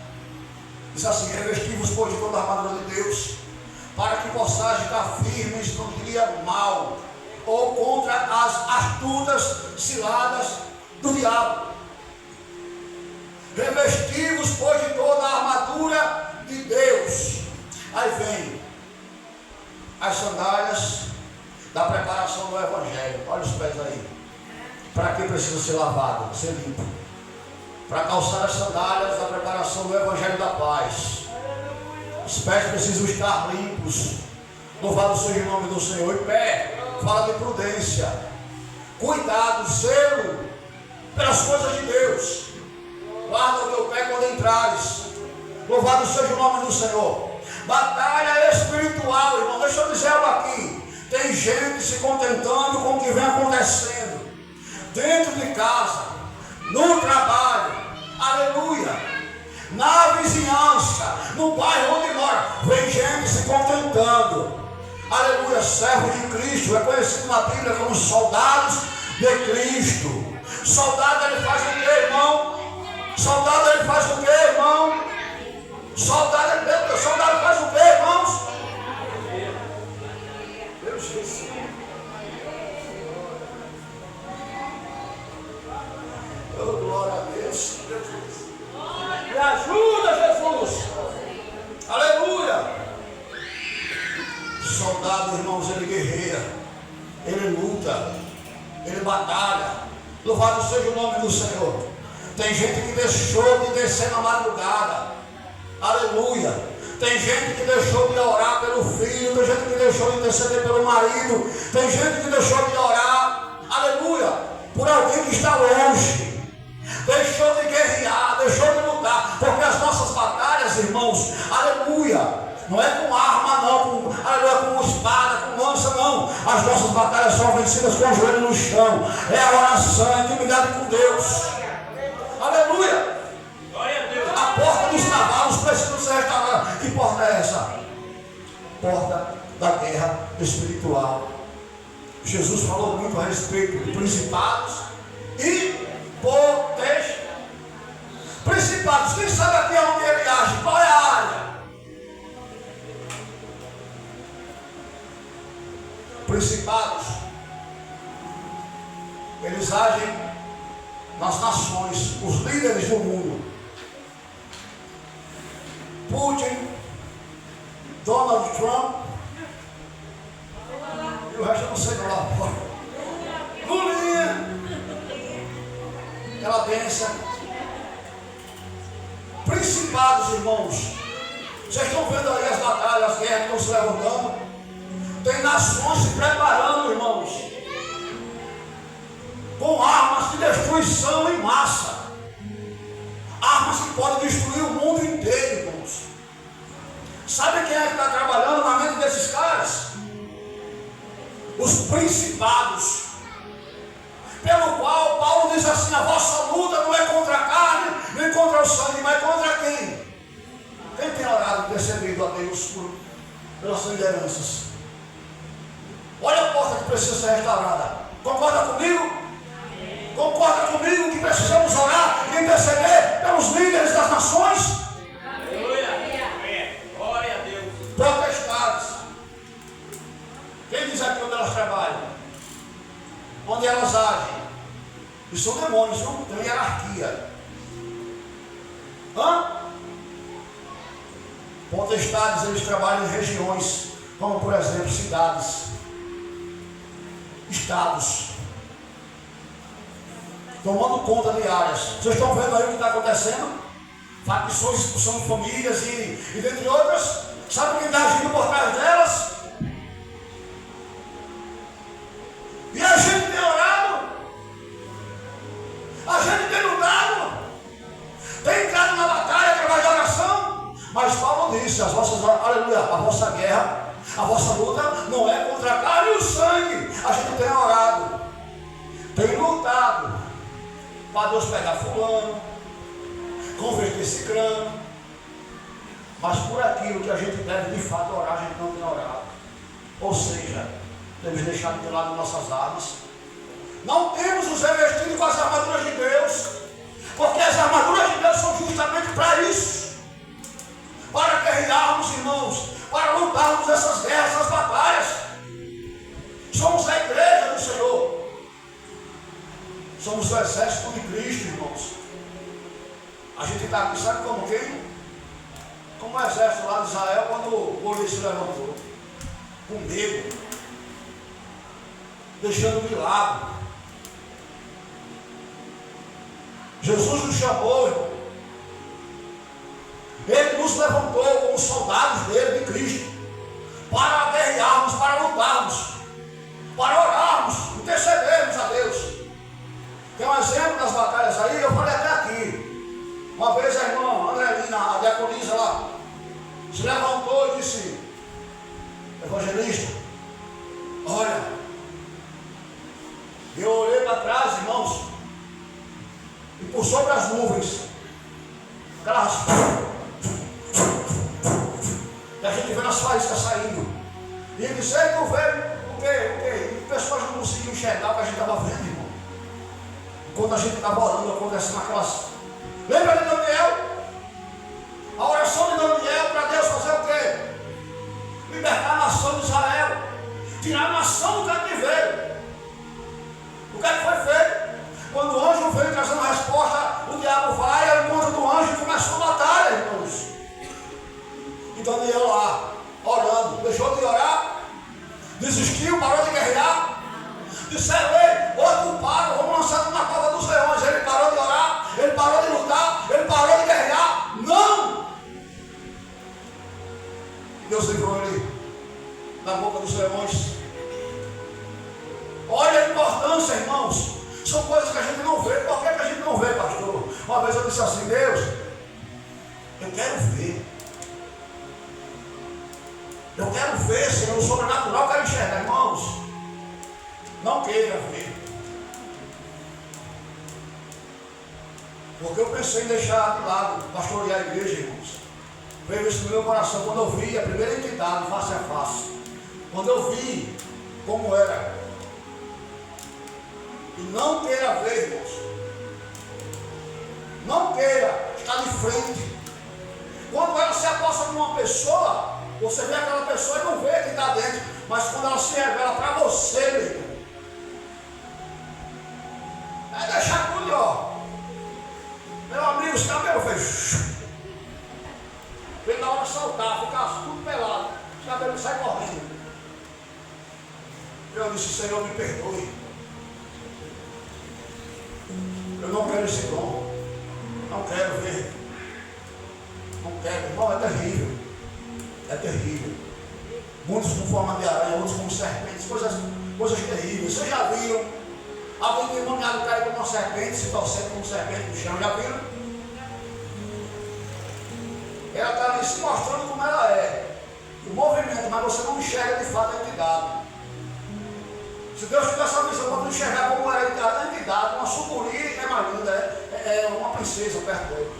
Diz assim: revestivos, pois, de toda a armadura de Deus, para que possais estar firmes no dia mau, ou contra as astutas ciladas do diabo. Revestivos, pois, de toda a armadura de Deus. Aí vem as sandálias da preparação do Evangelho. Olha os pés aí. Para que precisa ser lavado, ser limpo? Para calçar as sandálias da preparação do Evangelho da paz. Os pés precisam estar limpos. Louvado seja o nome do Senhor. E pé fala de prudência, cuidado, zelo pelas coisas de Deus. Guarda o teu pé quando entrares. Louvado seja o nome do Senhor. Batalha espiritual, irmão. Deixa eu dizer algo aqui. Tem gente se contentando com o que vem acontecendo dentro de casa, no trabalho, aleluia, na vizinhança, no bairro onde mora. Vem gente se contentando, aleluia. Servo de Cristo é conhecido na Bíblia como soldados de Cristo. Soldado, ele faz o que, irmão? Soldado, ele faz o que, irmão? Soldado faz o que, irmãos? Deus Jesus. Oh, glória a Deus. Me ajuda, Jesus. Aleluia. Soldado, irmãos, ele guerreia, ele luta, ele batalha. Louvado seja o nome do Senhor. Tem gente que deixou de descer na madrugada. Aleluia. Tem gente que deixou de orar pelo filho. Tem gente que deixou de interceder pelo marido. Tem gente que deixou de orar, aleluia, por alguém que está longe. Deixou de guerrear, deixou de lutar. Porque as nossas batalhas, irmãos, aleluia, não é com arma não, aleluia, com espada, com lança não. As nossas batalhas são vencidas com o joelho no chão. É a oração, é a intimidade com Deus. Aleluia. A porta dos cavalos precisa ser restaurada. Que porta é essa? Porta da guerra espiritual. Jesus falou muito a respeito de principados e potestades. Principados, quem sabe aqui onde ele age? Qual é a área? Principados, eles agem nas nações, os líderes do mundo. Putin, Donald Trump, e o resto eu não sei não lá fora. Lulinha, aquela benção. Principados, irmãos, vocês estão vendo aí as batalhas, as guerras que estão se levantando. Tem nações se preparando, irmãos, com armas de destruição em massa. Armas que podem destruir o mundo inteiro, irmãos. Sabe quem é que está trabalhando na mente desses caras? Os principados. Pelo qual Paulo diz assim: a vossa luta não é contra a carne, nem contra o sangue, mas contra quem? Quem tem orado e percebido a Deus pelas lideranças? Olha a porta que precisa ser restaurada. Concorda comigo? Concorda comigo que precisamos orar e interceder pelos líderes das nações? Aleluia. Glória a Deus. Potestades. Quem diz aqui onde elas trabalham? Onde elas agem? E são demônios, não tem hierarquia. Potestades, eles trabalham em regiões, como por exemplo cidades, estados, tomando conta de áreas. Vocês estão vendo aí o que está acontecendo? Facções, expulsão de famílias e dentre outras. Sabe quem está agindo por trás delas? E a gente tem orado, a gente tem lutado, tem entrado na batalha através da oração. Mas Paulo disse: aleluia, a vossa guerra, a vossa luta não é contra a carne e o sangue. A gente tem orado, tem lutado para Deus pegar fulano, converter ciclano. Mas por aquilo que a gente deve de fato orar, a gente não tem orado. Ou seja, temos deixado de lado nossas armas. Não temos nos revestido com as armaduras de Deus, porque as armaduras de Deus são justamente para isso, para guerrearmos, irmãos, para lutarmos essas guerras, essas batalhas. Somos a igreja do Senhor, somos o exército de Cristo, irmãos. A gente está aqui, sabe como quem? Como o exército lá de Israel, quando o Golias se levantou, com medo, deixando de lado. Jesus nos chamou, irmão. Ele nos levantou como soldados dele, de Cristo, para guerrearmos, para lutarmos, para orarmos, intercedermos a Deus. Tem um exemplo das batalhas aí, eu falei até aqui. Uma vez a irmã Andrelina, a diaconisa lá, se levantou e disse: evangelista, olha, eu olhei para trás, irmãos, e por sobre as nuvens, aquelas que a gente vê nas faíscas saindo. E ele disse: tu vê o quê? E o pessoal já não conseguia enxergar o que a gente estava vendo, irmão. Enquanto a gente estava orando, acontecendo aquelas. Lembra de Daniel? A oração de Daniel para Deus fazer o quê? Libertar a nação de Israel. tirar a nação do cativeiro. O que é que foi feito? Quando o anjo veio trazendo a resposta, o diabo vai ao encontro do anjo e começou a batalha, irmãos. E Daniel lá, orando, deixou de orar, desistiu, parou de guerrear. Disseram, ei, outro para, vamos lançar na cova dos leões. Ele parou de orar, ele parou de lutar, ele parou de guerrear. Não! Deus livrou ele da boca dos leões. Olha a importância, irmãos. São coisas que a gente não vê. Por que a gente não vê, pastor? Uma vez eu disse assim, Deus, eu quero ver. Eu quero ver, Senhor, o sobrenatural, eu quero enxergar, irmãos. Não queira ver. Porque eu pensei em deixar de lado, pastorear a igreja, irmãos. Veio isso no meu coração quando eu vi a primeira entidade face a face. Quando eu vi como era. E não queira ver, irmãos. Não queira estar de frente. Quando ela se aposta de uma pessoa, você vê aquela pessoa e não vê quem está dentro. Mas quando ela se revela para você, meu irmão, é deixar tudo, ó. Meu amigo, os cabelos fez. Vem na hora de saltar, ficar tudo pelado. Os cabelos saem correndo. Eu disse, Senhor, me perdoe. Eu não quero esse dom. Não quero ver. Não quero. Irmão, é terrível. É terrível. Muitos com forma de aranha, outros como serpentes. Coisas terríveis. Vocês já viram alguém que demoniado cair como uma serpente, se torcendo como serpente no chão? Já viram? Ela está ali se mostrando como ela é. O movimento, mas você não enxerga de fato a entidade. Se Deus te dá essa visão para tu enxergar como é a entidade, uma sucuri é mais linda, é uma princesa perto dele.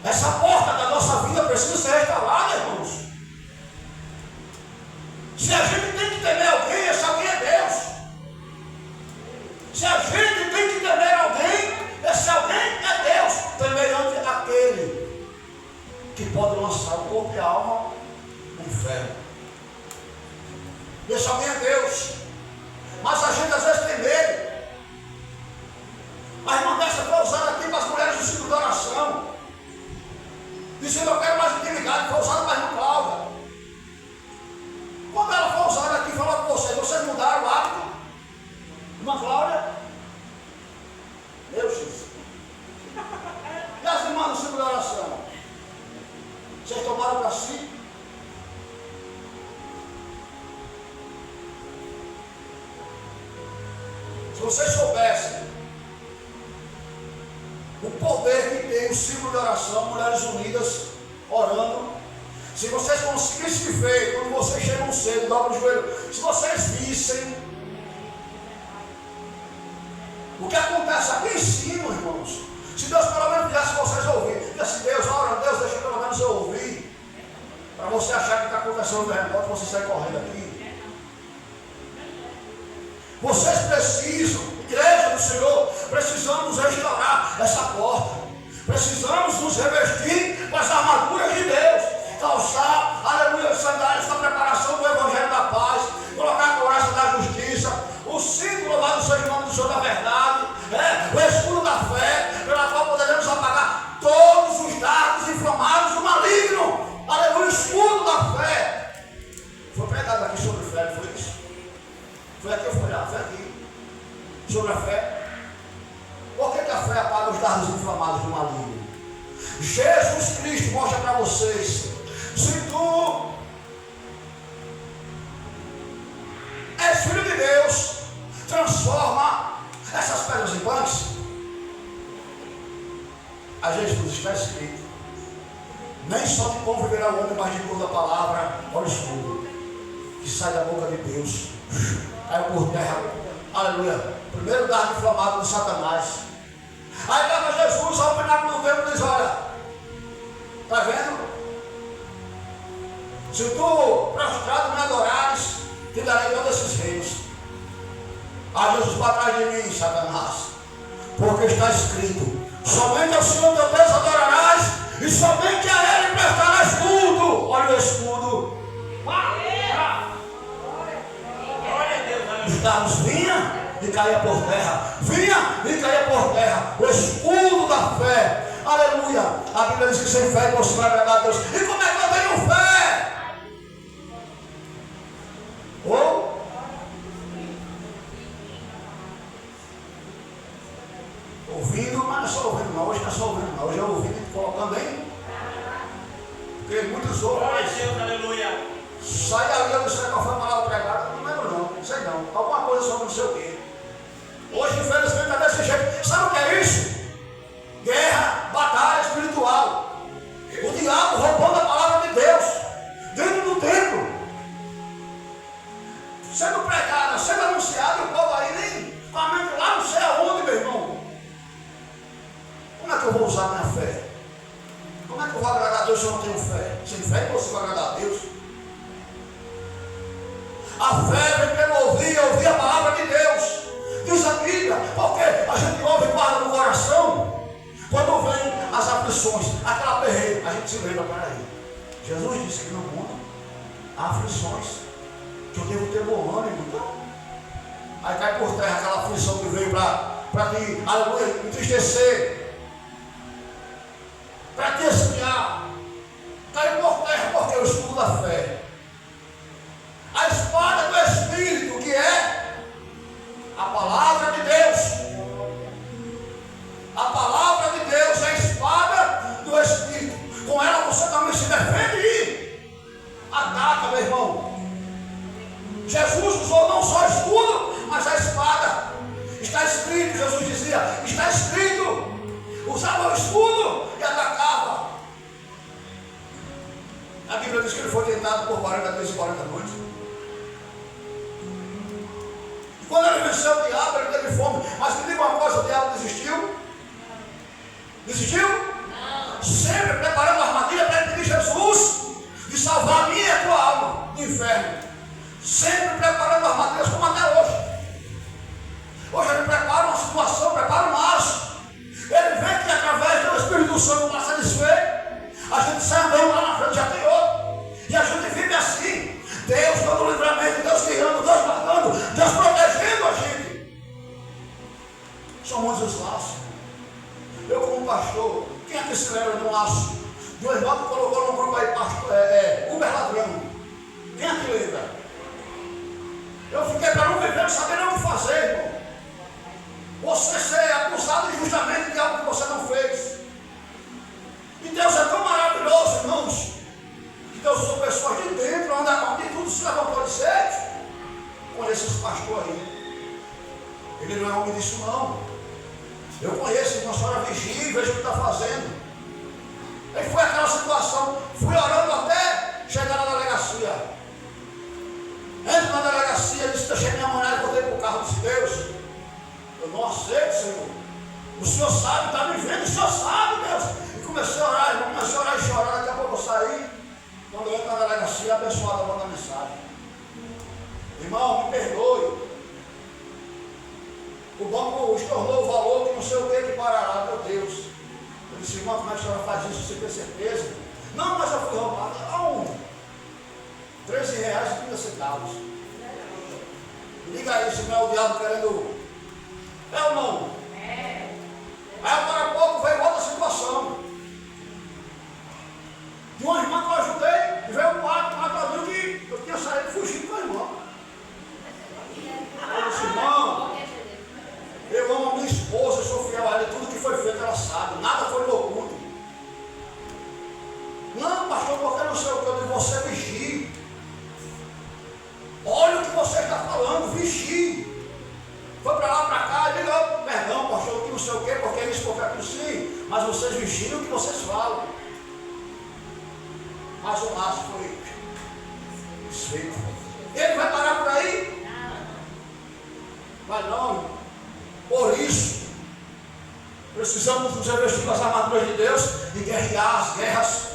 Essa porta da nossa vida precisa ser restaurada, irmãos. Se a gente tem que temer alguém, esse alguém é Deus. Se a gente tem que temer alguém, esse alguém é Deus. Temerante aquele que pode lançar o corpo e a alma no inferno. Esse alguém é Deus. Mas a gente às vezes tem medo. A irmã dessa foi usada aqui para as mulheres do ciclo da oração. Dizendo, eu quero mais intimidade. Foi usada para a irmã Cláudia. Quando ela foi usada aqui, falou com vocês mudaram o hábito? Irmã Cláudia? Meu Jesus. E as irmãs do ciclo da oração? Vocês tomaram para si? Se vocês soubessem o poder que tem o ciclo de oração, Mulheres Unidas, orando, se vocês conseguissem ver, quando vocês chegam cedo, dobram o joelho, se vocês vissem o que acontece aqui em cima, irmãos, se Deus pelo menos fizesse vocês ouvirem, e assim, Deus, ora, Deus, deixa pelo menos eu ouvir, para você achar que está acontecendo no terremoto, você sai correndo aqui. Vocês precisam, igreja do Senhor, precisamos restaurar essa porta. Precisamos nos revestir com as armaduras de Deus. Calçar, aleluia, sandálias da preparação do Evangelho da Paz. Colocar a couraça da justiça. O símbolo lá do Senhor, nome do Senhor da verdade. O escudo da fé, pela qual poderemos apagar todos os dardos inflamados do maligno. Aleluia, o escudo da fé. Foi pregado aqui sobre fé, não foi isso? Foi aqui, eu fui lá, foi aqui. Sobre a fé. Por que a fé apaga os dardos inflamados do maligno? Jesus Cristo mostra para vocês. Se tu és filho de Deus, transforma essas pedras em pães. A Jesus está escrito: nem só de pão viverá o homem, mas de toda a palavra, olha o escudo, que sai da boca de Deus. Caiu por terra, aleluia. Primeiro dardo inflamado de Satanás. Aí estava Jesus ao pináculo do templo e diz: olha, está vendo? Se tu prostrado me adorares, te darei todos esses reinos. Aí Jesus, para trás de mim, Satanás, porque está escrito: somente ao Senhor teu Deus adorarás, e somente a Ele prestarás culto. Olha o escudo. Glória a Deus. Os carros vinham e caía por terra. Vinha e caía por terra. O escudo da fé. Aleluia. A Bíblia diz que sem fé não se vai agradar a Deus. E como é que eu tenho fé? Ou ouvindo, mas não é só ouvindo não. Hoje não é só ouvindo não. Hoje é ouvindo e colocando aí. Porque muitos Glória a outros Deus, aleluia. sai ali, eu não sei qual foi a palavra pregada. Não lembro não sei não. Alguma coisa sobre não sei o quê. Hoje, infelizmente, está desse jeito. Sabe o que é isso? Guerra, batalha espiritual. O diabo roubando a palavra de Deus dentro do templo, sendo pregada, sendo anunciada, e o povo aí nem com a mente lá não sei aonde, meu irmão. Como é que eu vou usar minha fé? Como é que eu vou agradar a Deus se eu não tenho fé? Sem fé eu consigo agradar a Deus. A fé vem pelo ouvir a palavra de Deus. Diz a Bíblia, porque a gente ouve e guarda no coração. Quando vem as aflições, aquela perreira, a gente se lembra, peraí. Jesus disse que no mundo há aflições, que eu devo ter bom ânimo, então. Aí cai por terra aquela aflição que veio para te, aleluia, entristecer, para te esfriar. Cai por terra porque é o escudo da fé. A espada do Espírito, que é a palavra de Deus. A palavra de Deus é a espada do Espírito. Com ela você também se defende e ataca, meu irmão. Jesus usou não só escudo, mas a espada. Está escrito, Jesus dizia, está escrito. Usava o escudo e atacava. A Bíblia diz que ele foi tentado por 40 dias e 40 noites. E quando ele venceu o diabo, ele teve fome. Mas me diga uma coisa, o diabo desistiu? Desistiu? Não. Sempre preparando a armadilha para impedir Jesus de salvar a minha e a tua alma do inferno. Sempre preparando armadilhas como até hoje. Hoje ele prepara uma situação, prepara um aço. Ele vê que através do Espírito Santo para satisfeito, a gente sai andando lá na frente, já tem outro. E a gente vive assim. Deus dando livramento, Deus guiando, Deus guardando, Deus protegendo a gente. São muitos laços. Eu como pastor, quem é que se lembra de um laço? De um irmão que colocou num grupo aí, Uber ladrão. Quem é que lembra? Eu fiquei para não viver, não saber nem o que fazer, irmão. Você ser acusado injustamente de algo que você não fez. E Deus é tão maravilhoso, irmãos, que Deus usou pessoas de dentro, onde tudo se levantou de sede. Conheço esse pastor aí. Ele não é homem disso não. Eu conheço, irmão, a senhora vigia e vejo o que está fazendo. Aí foi aquela situação, fui orando até chegar na delegacia. Entro na delegacia, disse, deixei minha mulher e voltei para o carro, disse, Deus, eu não aceito, Senhor. O Senhor sabe, está me vendo, o Senhor sabe, Deus. E comecei a orar, irmão, comecei a orar e chorar, daqui a pouco eu saí. Quando eu entro na delegacia, a abençoada manda mensagem. Irmão, me perdoe. O banco estornou o valor que não sei o que parará, meu Deus. Eu disse, irmão, como é que a senhora faz isso? Você tem certeza? Não, mas eu fui roubado. Aonde? R$13,30. Liga aí, se não é o diabo querendo. É ou não? É. Aí agora há pouco veio outra situação. De uma irmã que eu ajudei, e veio um ladrão que eu tinha saído fugindo com a irmã. Eu disse, irmão, eu amo a minha esposa, eu sou fiel a ela, tudo que foi feito ela sabe, nada foi oculto. Não, pastor, porque não sei o que eu digo, você vigie. Olha o que você está falando, vigie. Foi para lá, para cá, e diga, perdão, pastor, que não sei o que, porque eles confessam sim, mas vocês vigiam o que vocês falam. Mas o laço foi desfeito. Ele vai parar por aí? Vai não. Por isso, precisamos nos revestir com as armaduras de Deus e guerrear as guerras.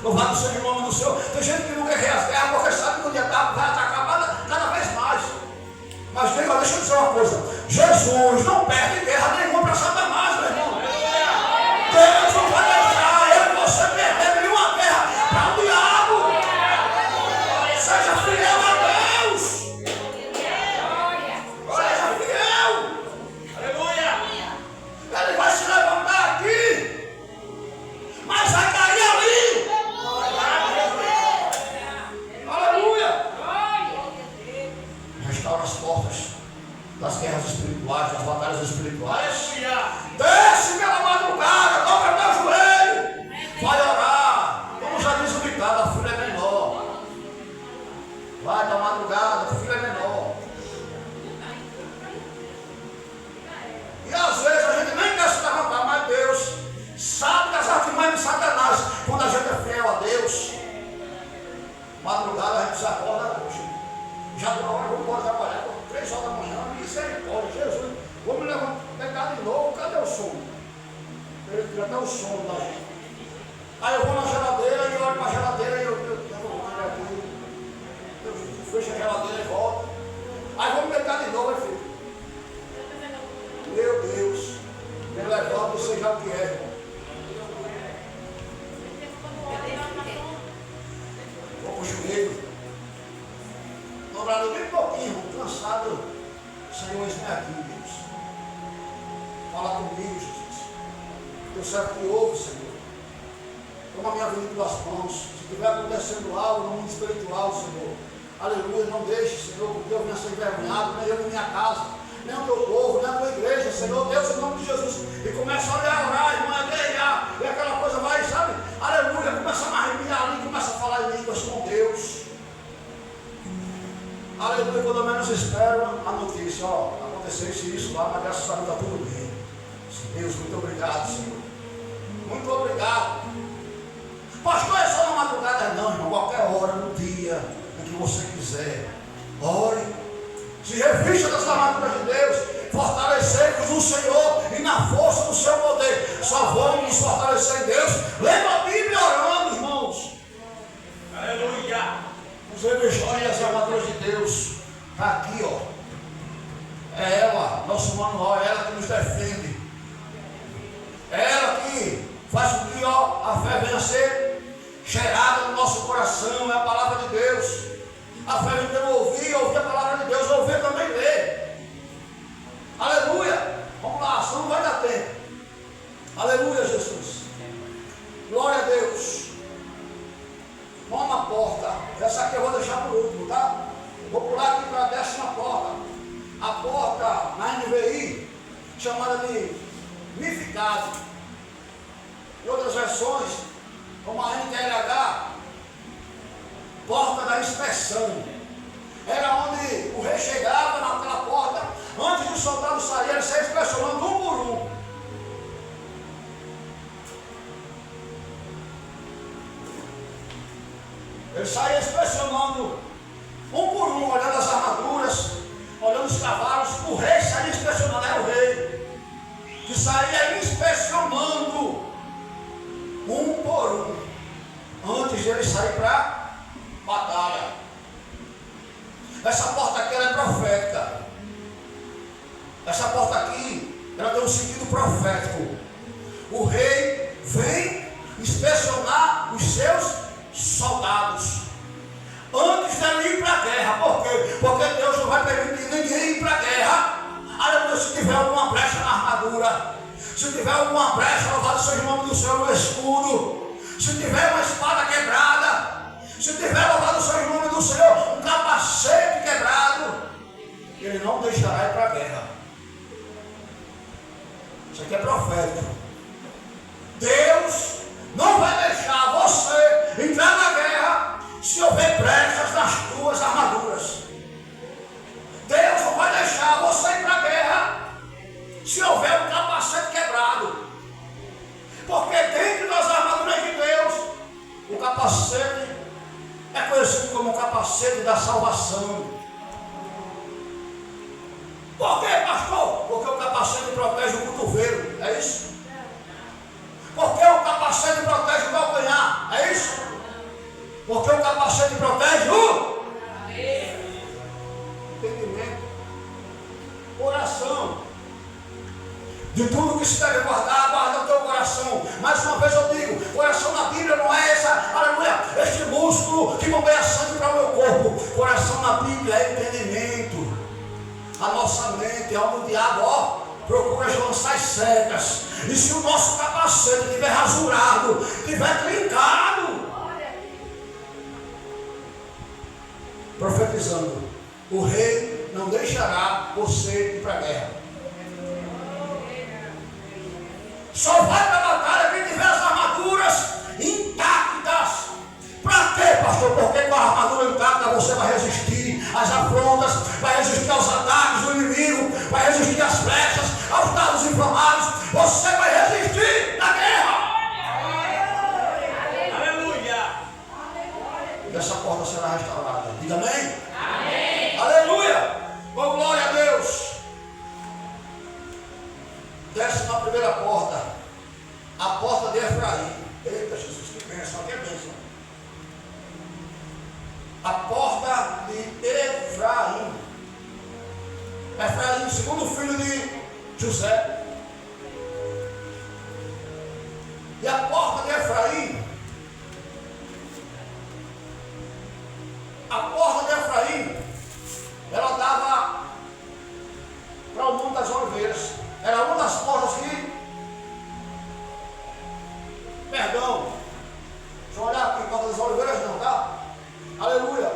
Louvado seja o nome do Senhor. Tem gente que não guerreia as guerras porque sabe que o diabo vai atacar cada vez mais. Mas deixa eu dizer uma coisa: Jesus não perde guerra nenhuma para Satanás, meu irmão. Deus não vai deixar eu e você perder nenhuma guerra para o diabo. Vai para a madrugada, o filho é menor. E às vezes a gente nem quer se levantar, mas Deus sabe das artimanhas de Satanás. Quando a gente é fiel a Deus, madrugada a gente se acorda hoje. Já deu uma hora, vamos embora trabalhar, 3 horas da manhã, misericórdia, Jesus, vou me levantar, pegar de novo, cadê o sono? Ele tira até o sono da gente. Aí eu vou na geladeira e olho para a geladeira e eu fecho a geladeira e volto. Aí vou me deitar de novo, filho. Meu Deus, me levanta e seja o que é, irmão. Vou para o joelho. Dobrado bem pouquinho, cansado. Senhor, isso não é aqui, Deus. Fala comigo, Jesus. Teu servo te ouve, Senhor. Toma a minha vida em tuas mãos. Se estiver acontecendo algo no mundo espiritual, Senhor, aleluia, não deixe, Senhor, que Deus venha ser envergonhado, nem eu nem minha casa, nem o teu povo, nem a tua igreja, Senhor, Deus, em nome de Jesus. E começa a olhar, orar, irmão, a guerrear, e aquela coisa vai, sabe, aleluia, começa a arrepiar ali, começa a falar em línguas com Deus. Aleluia, quando eu menos espero a notícia, ó, aconteceu isso lá, mas graças a Deus está tudo bem. Deus, muito obrigado, Senhor. Muito obrigado. Pastor, é só na madrugada? Não, irmão, qualquer hora, no dia, o que você quiser. Ore. Se revista das armaduras de Deus. Fortalecei-vos no Senhor e na força do seu poder. Só vamos nos fortalecer em Deus. Lendo a Bíblia orando, irmãos. Aleluia. Nos revestir das armaduras de Deus. Está aqui, ó. É ela, nosso manual, é ela que nos defende. É ela que faz com que, ó, a fé venha a ser gerada no nosso coração. É a palavra de Deus. A fé vem pelo ouvir a palavra de Deus, ouvir também ler. Aleluia. Vamos lá, senão não vai dar tempo. Aleluia, Jesus. Glória a Deus. Nona porta. Essa aqui eu vou deixar por último, tá? Eu vou pular aqui para a 10ª porta. A porta na NVI, chamada de unificado. Em outras versões, como a NTLH, porta da inspeção. Era onde o rei chegava naquela porta, antes de soldado sair, ele saia inspecionando um por um. Ele saía inspecionando um por um, olhando as armaduras, olhando os cavalos. O rei saía inspecionando, era o rei que saía inspecionando um por um, antes de ele sair para batalha. Essa porta aqui ela é profética. Essa porta aqui, ela tem um sentido profético. O rei vem inspecionar os seus soldados antes dele ir para a guerra. Por quê? Porque Deus não vai permitir ninguém ir para a guerra. Aleluia, se tiver alguma brecha na armadura, se tiver alguma brecha, louvado seja o nome do Senhor, no escudo, se tiver uma espada quebrada, se tiver, louvado seja o nome do Senhor, um capacete quebrado, ele não deixará ir para a guerra. Isso aqui é profético. Deus não vai deixar você entrar na guerra se houver brechas nas tuas armaduras. Deus não vai deixar você ir para a guerra se houver um capacete quebrado. Porque dentro das armaduras de Deus, o capacete é conhecido como o capacete da salvação. Por quê, pastor? Porque o capacete protege o cotovelo, é isso? Porque o capacete protege o calcanhar, é isso? Porque o capacete protege o entendimento, coração. De tudo que se deve guardar, guarda o teu coração. Mais uma vez eu digo, coração na Bíblia não é essa, aleluia, este músculo que bombeia sangue para o meu corpo. Coração na Bíblia é entendimento. A nossa mente é onde o diabo, ó, procura as lanças secas. E se o nosso capacete estiver rasurado, estiver trincado, profetizando, o rei não deixará você ir para a guerra. Só vai para a batalha quem tiver as armaduras intactas. Para quê, pastor? Porque com a armadura intacta você vai resistir. Diga amém? Amém. Aleluia. Oh, glória a Deus. Desce na primeira porta. A porta de Efraim. Eita, Jesus, que bênção. Aqui é bênção. A porta de Efraim. Efraim, segundo filho de José. E a porta de Efraim, ela dava para o Monte das Oliveiras. Era uma das portas que, perdão, deixa eu olhar aqui, porta das Oliveiras não, tá? Aleluia.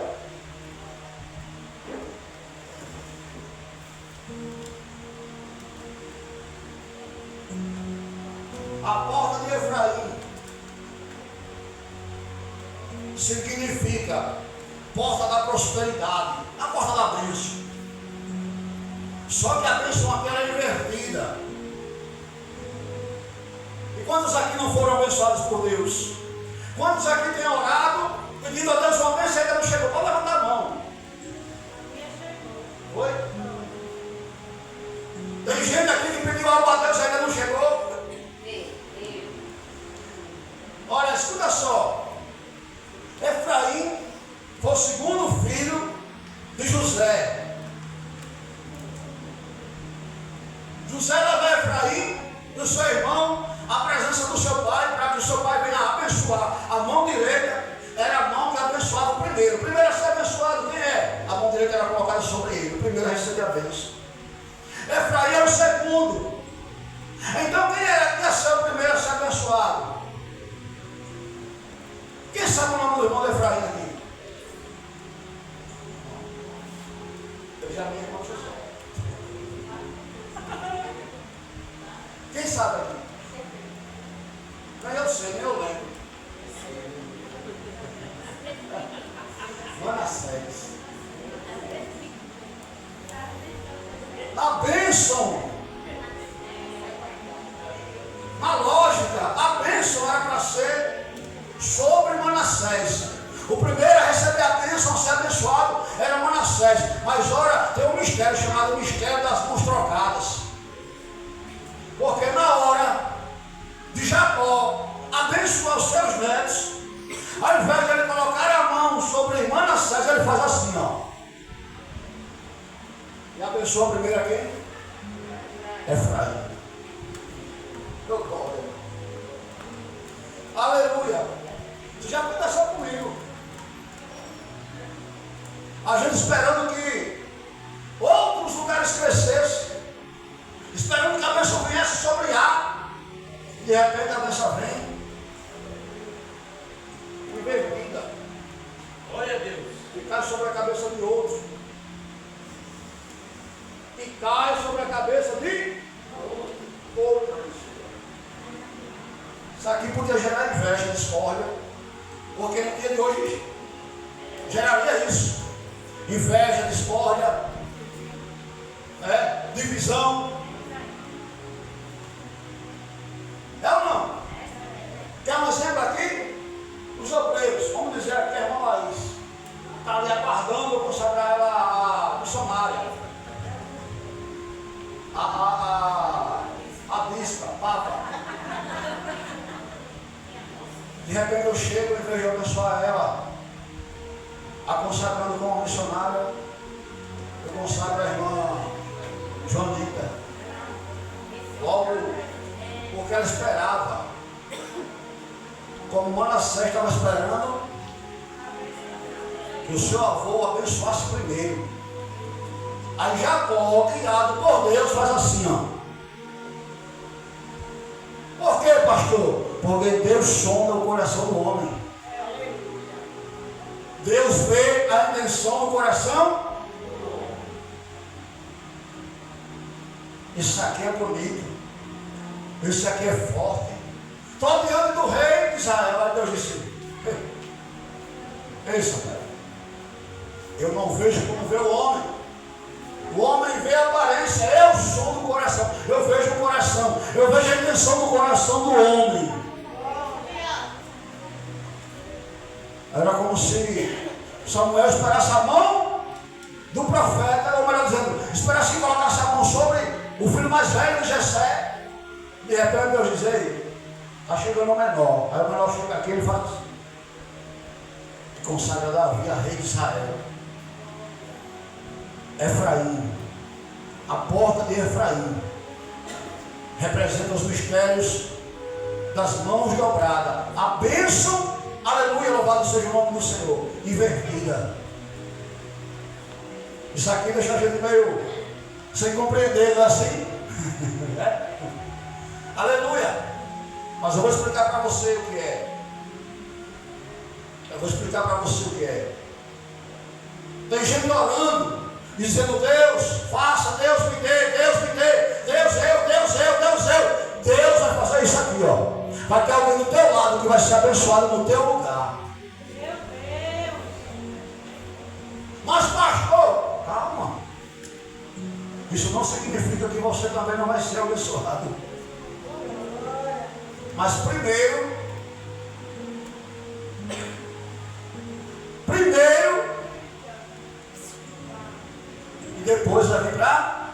A porta de Efraim significa porta da prosperidade, a porta da bênção. Só que a bênção aqui era invertida. E quantos aqui não foram abençoados por Deus? Quantos aqui têm orado, pedindo a Deus uma bênção e ainda não chegou? Pode levantar a mão. Oi? Tem gente aqui que pediu algo a Deus e ainda não chegou? Olha, escuta só. Efraim foi o segundo filho de José. José leva Efraim do seu irmão à presença do seu pai, para que o seu pai venha abençoar. A mão direita era a mão que abençoava o primeiro. O primeiro a ser abençoado, quem é? A mão direita era colocada sobre ele. O primeiro a receber a bênção. Efraim era o segundo. Então quem era que ia ser o primeiro a ser abençoado? Quem sabe o nome do irmão de Efraim aqui? Benjamim, irmão José. Quem sabe aqui? Nem eu sei, nem eu lembro. Manassés. A bênção, na lógica, a bênção era para ser sobre Manassés. O primeiro a receber a bênção, a ser abençoado, era Manassés. Mas ora, tem um mistério chamado mistério das mãos trocadas. Porque na hora de Jacó abençoar os seus netos, ao invés de ele colocar a mão sobre Manassés, ele faz assim, ó. E abençoa primeiro a quem? Efraim. Meu glória. Aleluia. Isso já aconteceu comigo. A gente esperando que outros lugares crescessem, esperando que a bênção viesse sobre A. De repente a bênção vem invertida. Glória a Deus. E cai sobre a cabeça de outros. E cai sobre a cabeça de outros. Isso aqui podia gerar inveja, discórdia, porque no dia de hoje geraria isso. Inveja, discórdia, divisão. É ou não? Quer um exemplo aqui? Os obreiros, vamos dizer aqui a irmã Laís, está ali aguardando eu consagrar ela a missionária, a bispa, a papa. De repente eu chego e vejo abençoar ela, a consagrando como missionária. Eu consagro a irmã Joanita. Logo, porque ela esperava, como Manassés estava esperando, que o seu avô abençoasse primeiro. Aí Jacó, criado por Deus, faz assim, ó. Por quê, pastor? Porque Deus sonda o coração do homem. Deus vê a intenção do coração. Isso aqui é bonito. Isso aqui é forte. Estou diante do rei de Israel. Aí Deus disse: ei, Samuel, eu não vejo como vê o homem. O homem vê a aparência, eu sou do coração. Eu vejo o coração, eu vejo a intenção do coração do homem. Era como se Samuel esperasse a mão do profeta, ou melhor dizendo, esperasse que colocasse a mão sobre o filho mais velho de Jessé. De repente Deus diz: ei, está chegando o menor. Aí o menor chega aqui e ele faz e consagra Davi a rei de Israel. Efraim, a porta de Efraim, representa os mistérios das mãos dobradas, a bênção, aleluia, louvado seja o nome do Senhor, invertida. Isso aqui deixa a gente meio sem compreender, não é assim? Aleluia. Mas eu vou explicar para você o que é. Eu vou explicar para você o que é. Tem gente orando, dizendo: Deus, faça, Deus me dê, Deus me dê, Deus eu, Deus eu, Deus eu. Deus vai fazer isso aqui, ó. Vai ter alguém do teu lado que vai ser abençoado no teu lugar. Meu Deus. Mas pastor, calma. Isso não significa que você também não vai ser abençoado. Mas primeiro, e depois vai vir para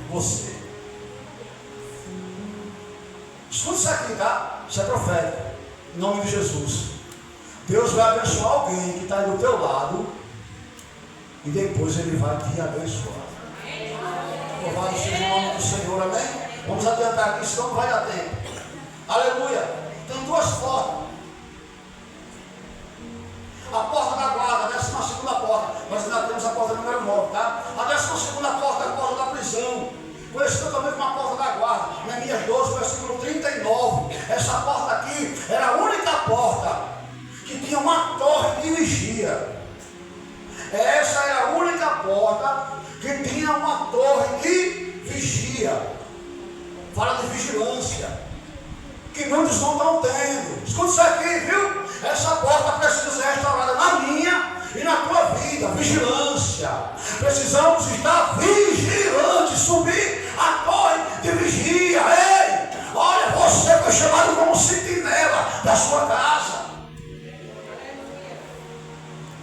você. Escuta isso aqui, tá? Isso é profético. Em nome de Jesus. Deus vai abençoar alguém que está aí do teu lado e depois Ele vai te abençoar. Louvado seja o nome do Senhor, amém? Vamos adiantar aqui, senão não vai dar tempo. Aleluia. Tem duas portas. A porta da guarda, a 12ª porta. Nós ainda temos a porta número 9, tá? A 12ª porta é a porta da prisão, conhecida também como a porta da guarda. Neemias 12, versículo 39. Essa porta aqui era a única porta que tinha uma torre de vigia. Essa era a única porta que tinha uma torre de vigia. Fala de vigilância, que muitos não estão tendo. Escuta isso aqui, viu? Essa porta precisa ser restaurada na minha e na tua vida. Vigilância. Precisamos estar vigilantes, subir a torre de vigia. Ei, olha, você foi chamado como sentinela da sua casa,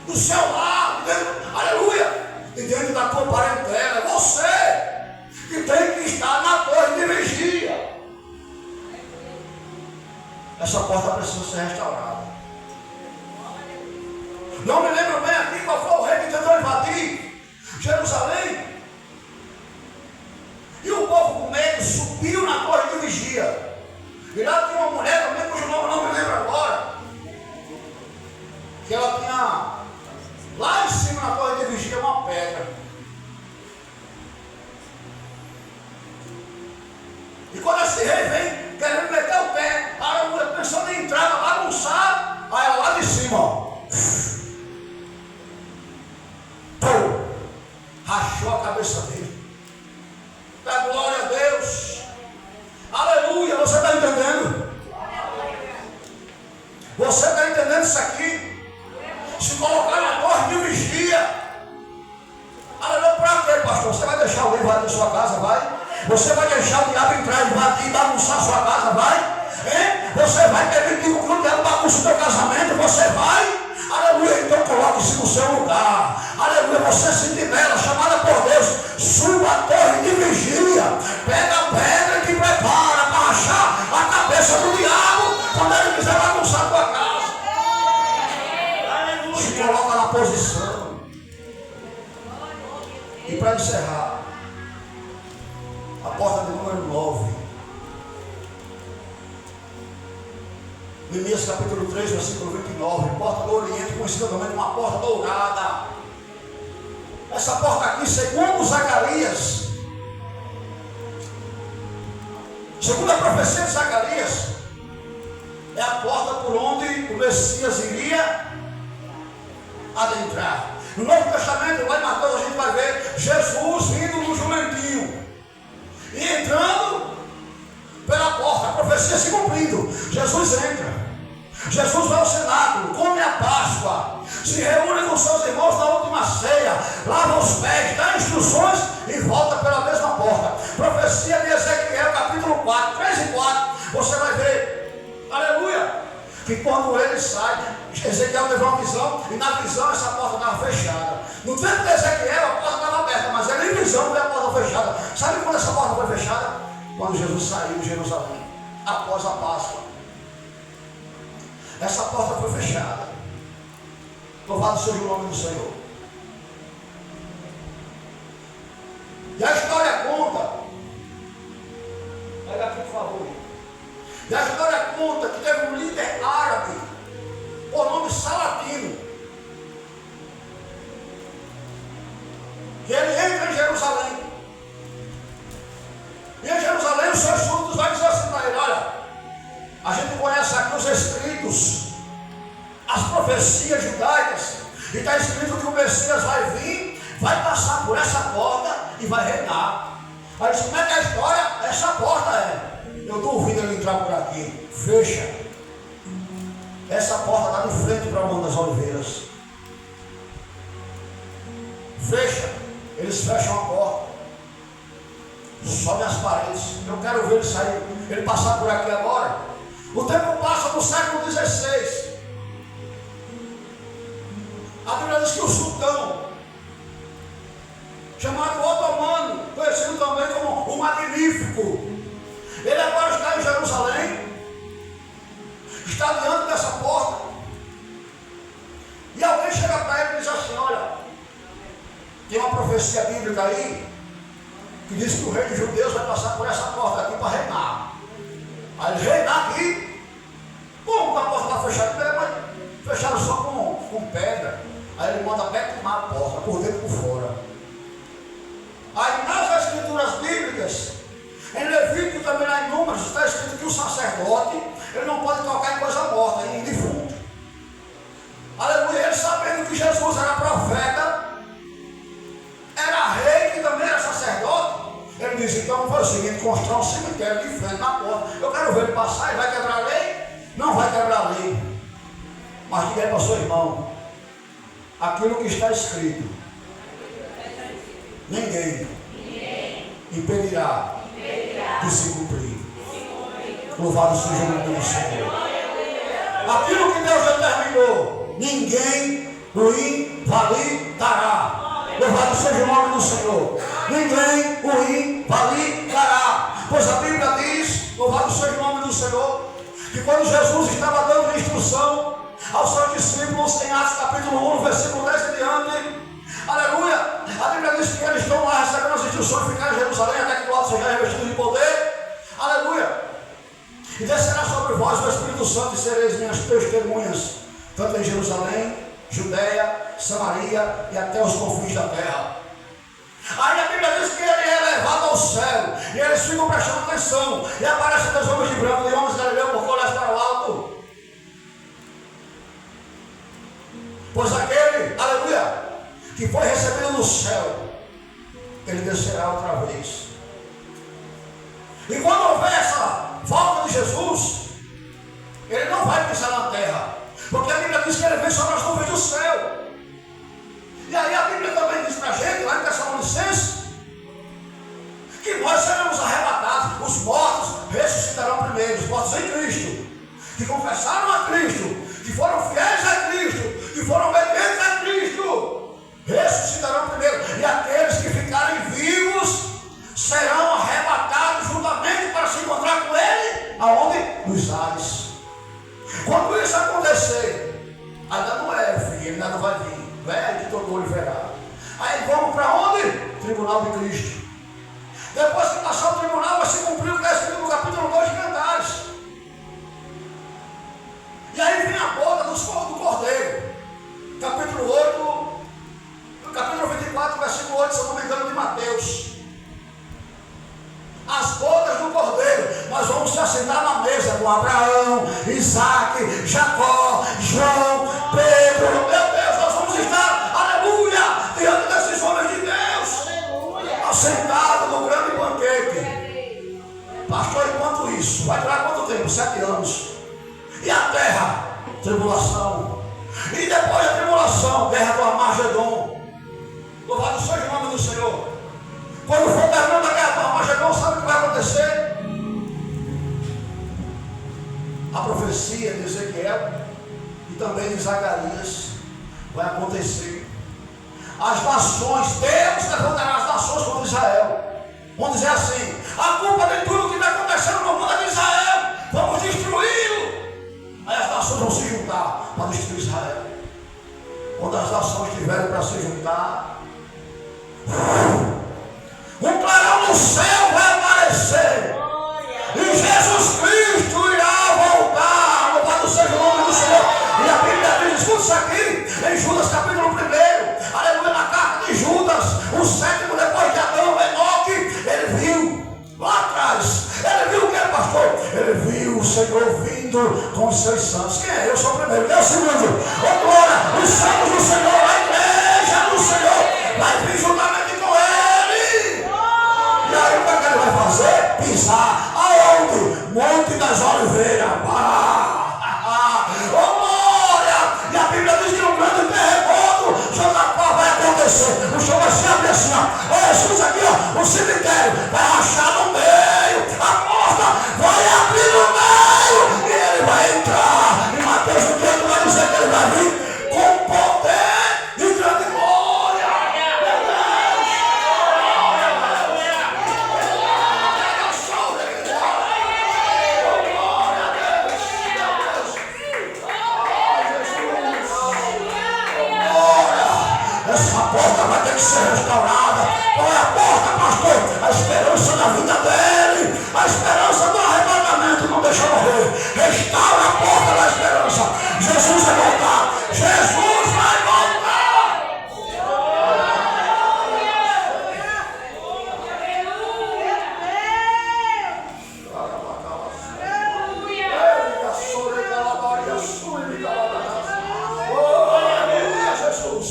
do seu lado, dentro, aleluia, e dentro da tua parentela. É você que tem que estar na torre de vigia. Essa porta precisa ser restaurada. Não me lembro bem aqui qual foi o rei que tentou invadir Jerusalém. E o povo com medo subiu na torre de vigia. E lá tinha uma mulher também, cujo nome não me lembro agora, que ela tinha lá em cima na torre de vigia uma pedra. E quando esse rei vem querendo meter o pé, a mulher pensando em entrar, bagunçar, aí ela lá de cima, ó, rachou a cabeça dele. Dá glória a Deus. Aleluia. Você está entendendo? Você está entendendo isso aqui? Se colocar na torre de vigia. Aleluia. Para quê, pastor? Você vai deixar alguém invadir sua casa? Vai? Você vai deixar o diabo entrar, invadir, bagunçar sua casa? Vai? Hein? Você vai permitir que o diabo bagunce o seu casamento? Você vai? Aleluia. Então coloque-se no seu lugar. Aleluia. Você sentinela chamada por Deus, suba a torre de vigia, pega a pedra e te prepara para rachar a cabeça do diabo quando ele quiser bagunçar a tua casa. Aleluia. Se coloca na posição. E para encerrar, a porta de número 9. Neemias capítulo 3, versículo 29. Porta do Oriente, conhecida também como a porta dourada. Essa porta aqui, segundo Zacarias, segundo a profecia de Zacarias, é a porta por onde o Messias iria adentrar. No Novo Testamento, lá em Mateus, a gente vai ver Jesus vindo no jumentinho e entrando pela porta, a profecia se cumprindo. Jesus entra, Jesus vai ao cenáculo, come a Páscoa, se reúne com seus irmãos na última ceia, lava os pés, dá instruções e volta pela mesma porta. Profecia de Ezequiel, capítulo 4, 3 e 4, você vai ver, aleluia, que quando ele sai, Ezequiel teve uma visão, e na visão essa porta estava fechada. No tempo de Ezequiel, a porta estava aberta, mas ele em visão viu a porta fechada. Sabe quando essa porta foi fechada? Quando Jesus saiu de Jerusalém, após a Páscoa. Essa porta foi fechada. Louvado seja o nome do Senhor. E a história conta, pega aqui por favor. E a história conta que teve um líder árabe, por nome Saladino, que ele entra em Jerusalém. E em Jerusalém os seus súditos vão dizer assim para ele: olha, a gente conhece aqui os escritos, as profecias judaicas, e está escrito que o Messias vai vir, vai passar por essa porta e vai reinar. Aí disse: como é que é a história? Essa porta é. Eu duvido ele entrar por aqui. Fecha. Essa porta está de frente para o Monte das Oliveiras. Fecha. Eles fecham a porta. Sobe as paredes. Eu quero ver ele sair. Ele passar por aqui agora. O tempo passa no século XVI. A Bíblia diz que o sultão, chamado Otomano, conhecido também como o Magnífico, ele agora está em Jerusalém, está diante dessa porta, e alguém chega para ele e diz assim: olha, tem uma profecia bíblica aí, que diz que o rei dos judeus vai passar por essa porta aqui para reinar. Aí ele reinar aqui, como a porta está fechada? Mas fecharam só com pedra. Aí ele manda perfurar a porta, por dentro e por fora. Aí nas escrituras bíblicas, em Levítico também lá em Números, está escrito que o sacerdote, ele não pode tocar em coisa morta, em defunto. Aleluia. Ele sabendo que Jesus era profeta, era rei e também era sacerdote, ele disse: então vamos fazer o seguinte, construir um cemitério de frente na porta. Eu quero ver ele passar. Ele vai quebrar a lei? Não vai quebrar a lei. Mas diga aí para o seu irmão: aquilo que está escrito, ninguém impedirá de se cumprir. Louvado seja o nome do Senhor. Aquilo que Deus determinou, ninguém o invalidará. Louvado seja o nome do Senhor. Ninguém o invalidará. Pois a Bíblia diz, louvado seja o nome do Senhor, que quando Jesus estava dando instrução aos seus discípulos em Atos capítulo 1, versículo 10 e diante, aleluia, a Bíblia diz que eles estão lá recebendo as instruções de ficar em Jerusalém até que o alto seja revestido de poder, aleluia, e descerá sobre vós o Espírito Santo e sereis minhas testemunhas, tanto em Jerusalém, Judeia, Samaria e até os confins da terra. Aí a Bíblia diz que ele é levado ao céu, e eles ficam prestando atenção, e aparecem dois homens de branco, e homens galileus, porque olham para o alto. Pois aquele, aleluia, que foi recebido no céu, ele descerá outra vez. E quando houver essa volta de Jesus, ele não vai pisar na terra, porque a Bíblia diz que ele vem sobre as nuvens do céu. E aí a Bíblia também diz para a gente, lá em Tessalonicenses, que nós seremos arrebatados. Os mortos ressuscitarão primeiro, os mortos em Cristo, que confessaram a Cristo, que foram fiéis a Cristo, que foram obedientes a Cristo, ressuscitarão primeiro. E aqueles que ficarem vivos serão arrebatados juntamente para se encontrar com Ele. Aonde? Nos ares. Quando isso acontecer, ainda não é, filho, ainda não vai vir. Velho que todo olho verá. Aí vamos para onde? Tribunal de Cristo. Depois que passar o tribunal, vai se cumprir o que está escrito no capítulo 2 de Cantares. E aí vem a boda do Cordeiro. Capítulo 8, capítulo 24, versículo 8, se eu não me engano, de Mateus. As bodas do Cordeiro. Nós vamos se assentar na mesa com Abraão, Isaac, Jacó, João, Pedro. Meu Deus, nós vamos estar, aleluia, diante desses homens de Deus, assentados no grande banquete. Pastor, enquanto isso, vai durar quanto tempo? 7 anos. E a terra? Tribulação. E depois da tribulação, guerra do Armagedon. Louvado seja o nome do Senhor. Quando for terminando a guerra do Armagedon, sabe o que vai acontecer? A profecia profecia de Ezequiel e também de Zacarias vai acontecer. As nações, Deus levantará as nações contra Israel. Vão dizer assim: a culpa de tudo que está acontecendo no mundo é de Israel, vamos destruí-lo. Aí as nações vão se juntar para destruir Israel. Quando as nações estiverem para se juntar, um clarão no céu vai aparecer. E Jesus Cristo irá voltar. Louvado seja o nome do Senhor. E a Bíblia diz, escuta isso aqui, em Judas capítulo 1, aleluia, na carta de Judas, o sétimo depois de Adão, Enoque, ele viu lá atrás. Ele viu o que, pastor? Ele viu o Senhor vindo com os seus santos. Quem é? Eu sou o primeiro. Eu sou o segundo. Oh glória, os santos do Senhor, a igreja do Senhor vai vir juntamente com ele. E aí o que ele vai fazer? Pisar aonde? Monte das Oliveiras. Oh glória! E a Bíblia diz que um grande terremoto Josafá vai acontecer. O chão vai se abrir assim, ó. Escuta aqui, ó. O cemitério vai rachar no meio. A porta vai abrir no meio. E ele vai entrar. E Mateus 28 vai dizer que ele vai vir com poder e grande glória. Essa porta vai ter que ser restaurada. Qual é a porta, pastor? A esperança da vida dele, a esperança do arrebatamento, não deixa morrer. Restaura a porta da esperança. Jesus vai voltar. Jesus vai voltar. Oh, aleluia, Jesus.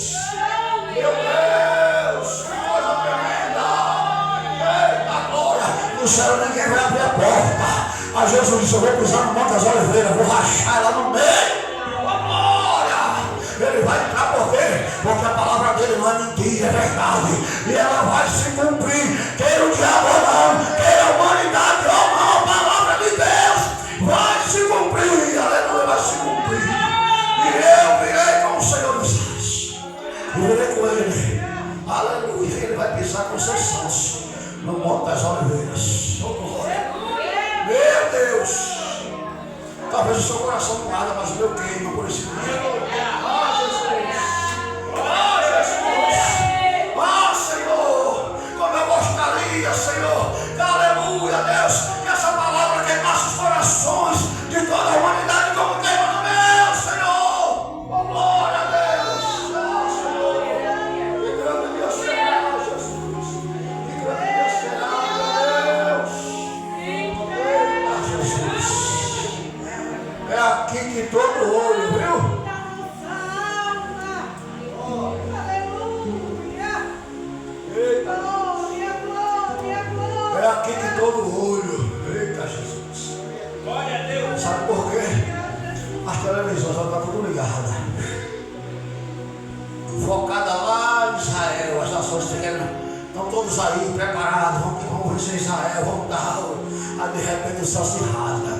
Meu Deus, que coisa tremenda. Eita glória. No céu ninguém vai abrir a porta. Mas Jesus disse: eu vou pisar no Monte das Oliveiras, vou rachar ela no meio. Oh glória. Ele vai entrar por quê? Porque a palavra dele não é mentira, é verdade. E ela vai se cumprir. Queira o diabo ou não, queira a humanidade ou não, a palavra de Deus vai se cumprir. Aleluia, vai se cumprir. E eu virei com o Senhor dos Céus. Virei com ele. Aleluia. Ele vai pisar com seus sãos no Monte das Oliveiras. Oh glória. Meu Deus. Talvez o seu coração não arda, mas o meu queima por esse dia. Ah, Jesus. Ah, Jesus. Ah, Senhor. Como eu gostaria, Senhor. Aleluia, Deus. Que essa palavra queimasse os corações de toda a humanidade como queima no meu, Senhor. Oh, glória a Deus. Ah, Senhor. Que grande Deus será, Jesus. Que grande Deus será, Deus. Eita, Jesus. É aqui que todo olho, viu? É aqui que todo olho. Eita, Jesus. Glória a Deus. Sabe por quê? As televisões já estão tudo ligadas. Focada lá em Israel. As nações estão todos aí preparados. Vamos vencer Israel, vamos dar. Aí de repente o céu se rasga.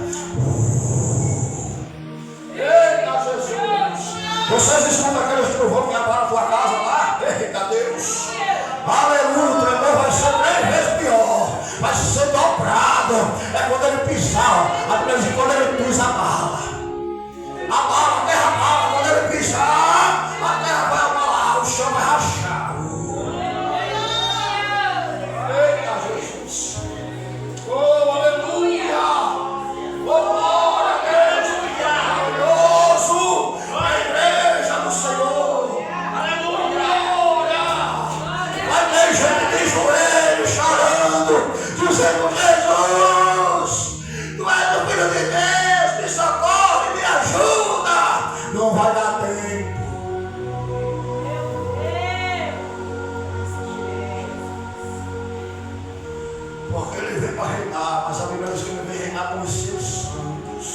Eita, Jesus. Vocês escutam aqueles trovões que abalam a tua casa lá? Eita, Deus. Aleluia, o tremor vai ser 3 vezes pior. Vai ser dobrado. É quando ele pisar. A Bíblia diz que quando ele pisa, abala. Abala, a terra abala. Quando ele pisar, a terra vai abalar. O chão vai rachar. Eita, Jesus. Oh, aleluia. Oh, glória a Deus. Glorioso. A igreja do Senhor. Aleluia. Vai ter gente de joelhos chorando, dizendo: Jesus, tu és o Filho de Deus, me socorre, me ajuda. Não vai dar tempo. Porque ele veio para reinar, mas a Bíblia diz que ele veio reinar com os seus santos.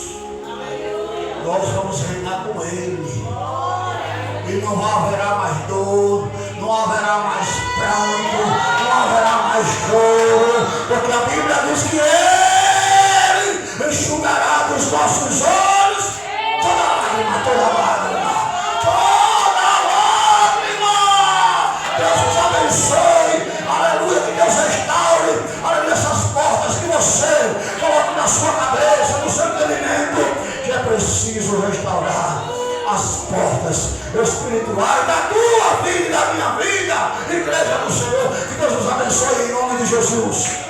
Nós vamos reinar com ele. E não haverá mais dor, não haverá mais pranto, não haverá mais choro, porque a Bíblia diz que ele enxugará dos nossos olhos você, coloque na sua cabeça, no seu entendimento, que é preciso restaurar as portas espirituais da tua vida e da minha vida. Igreja do Senhor, que Deus nos abençoe em nome de Jesus.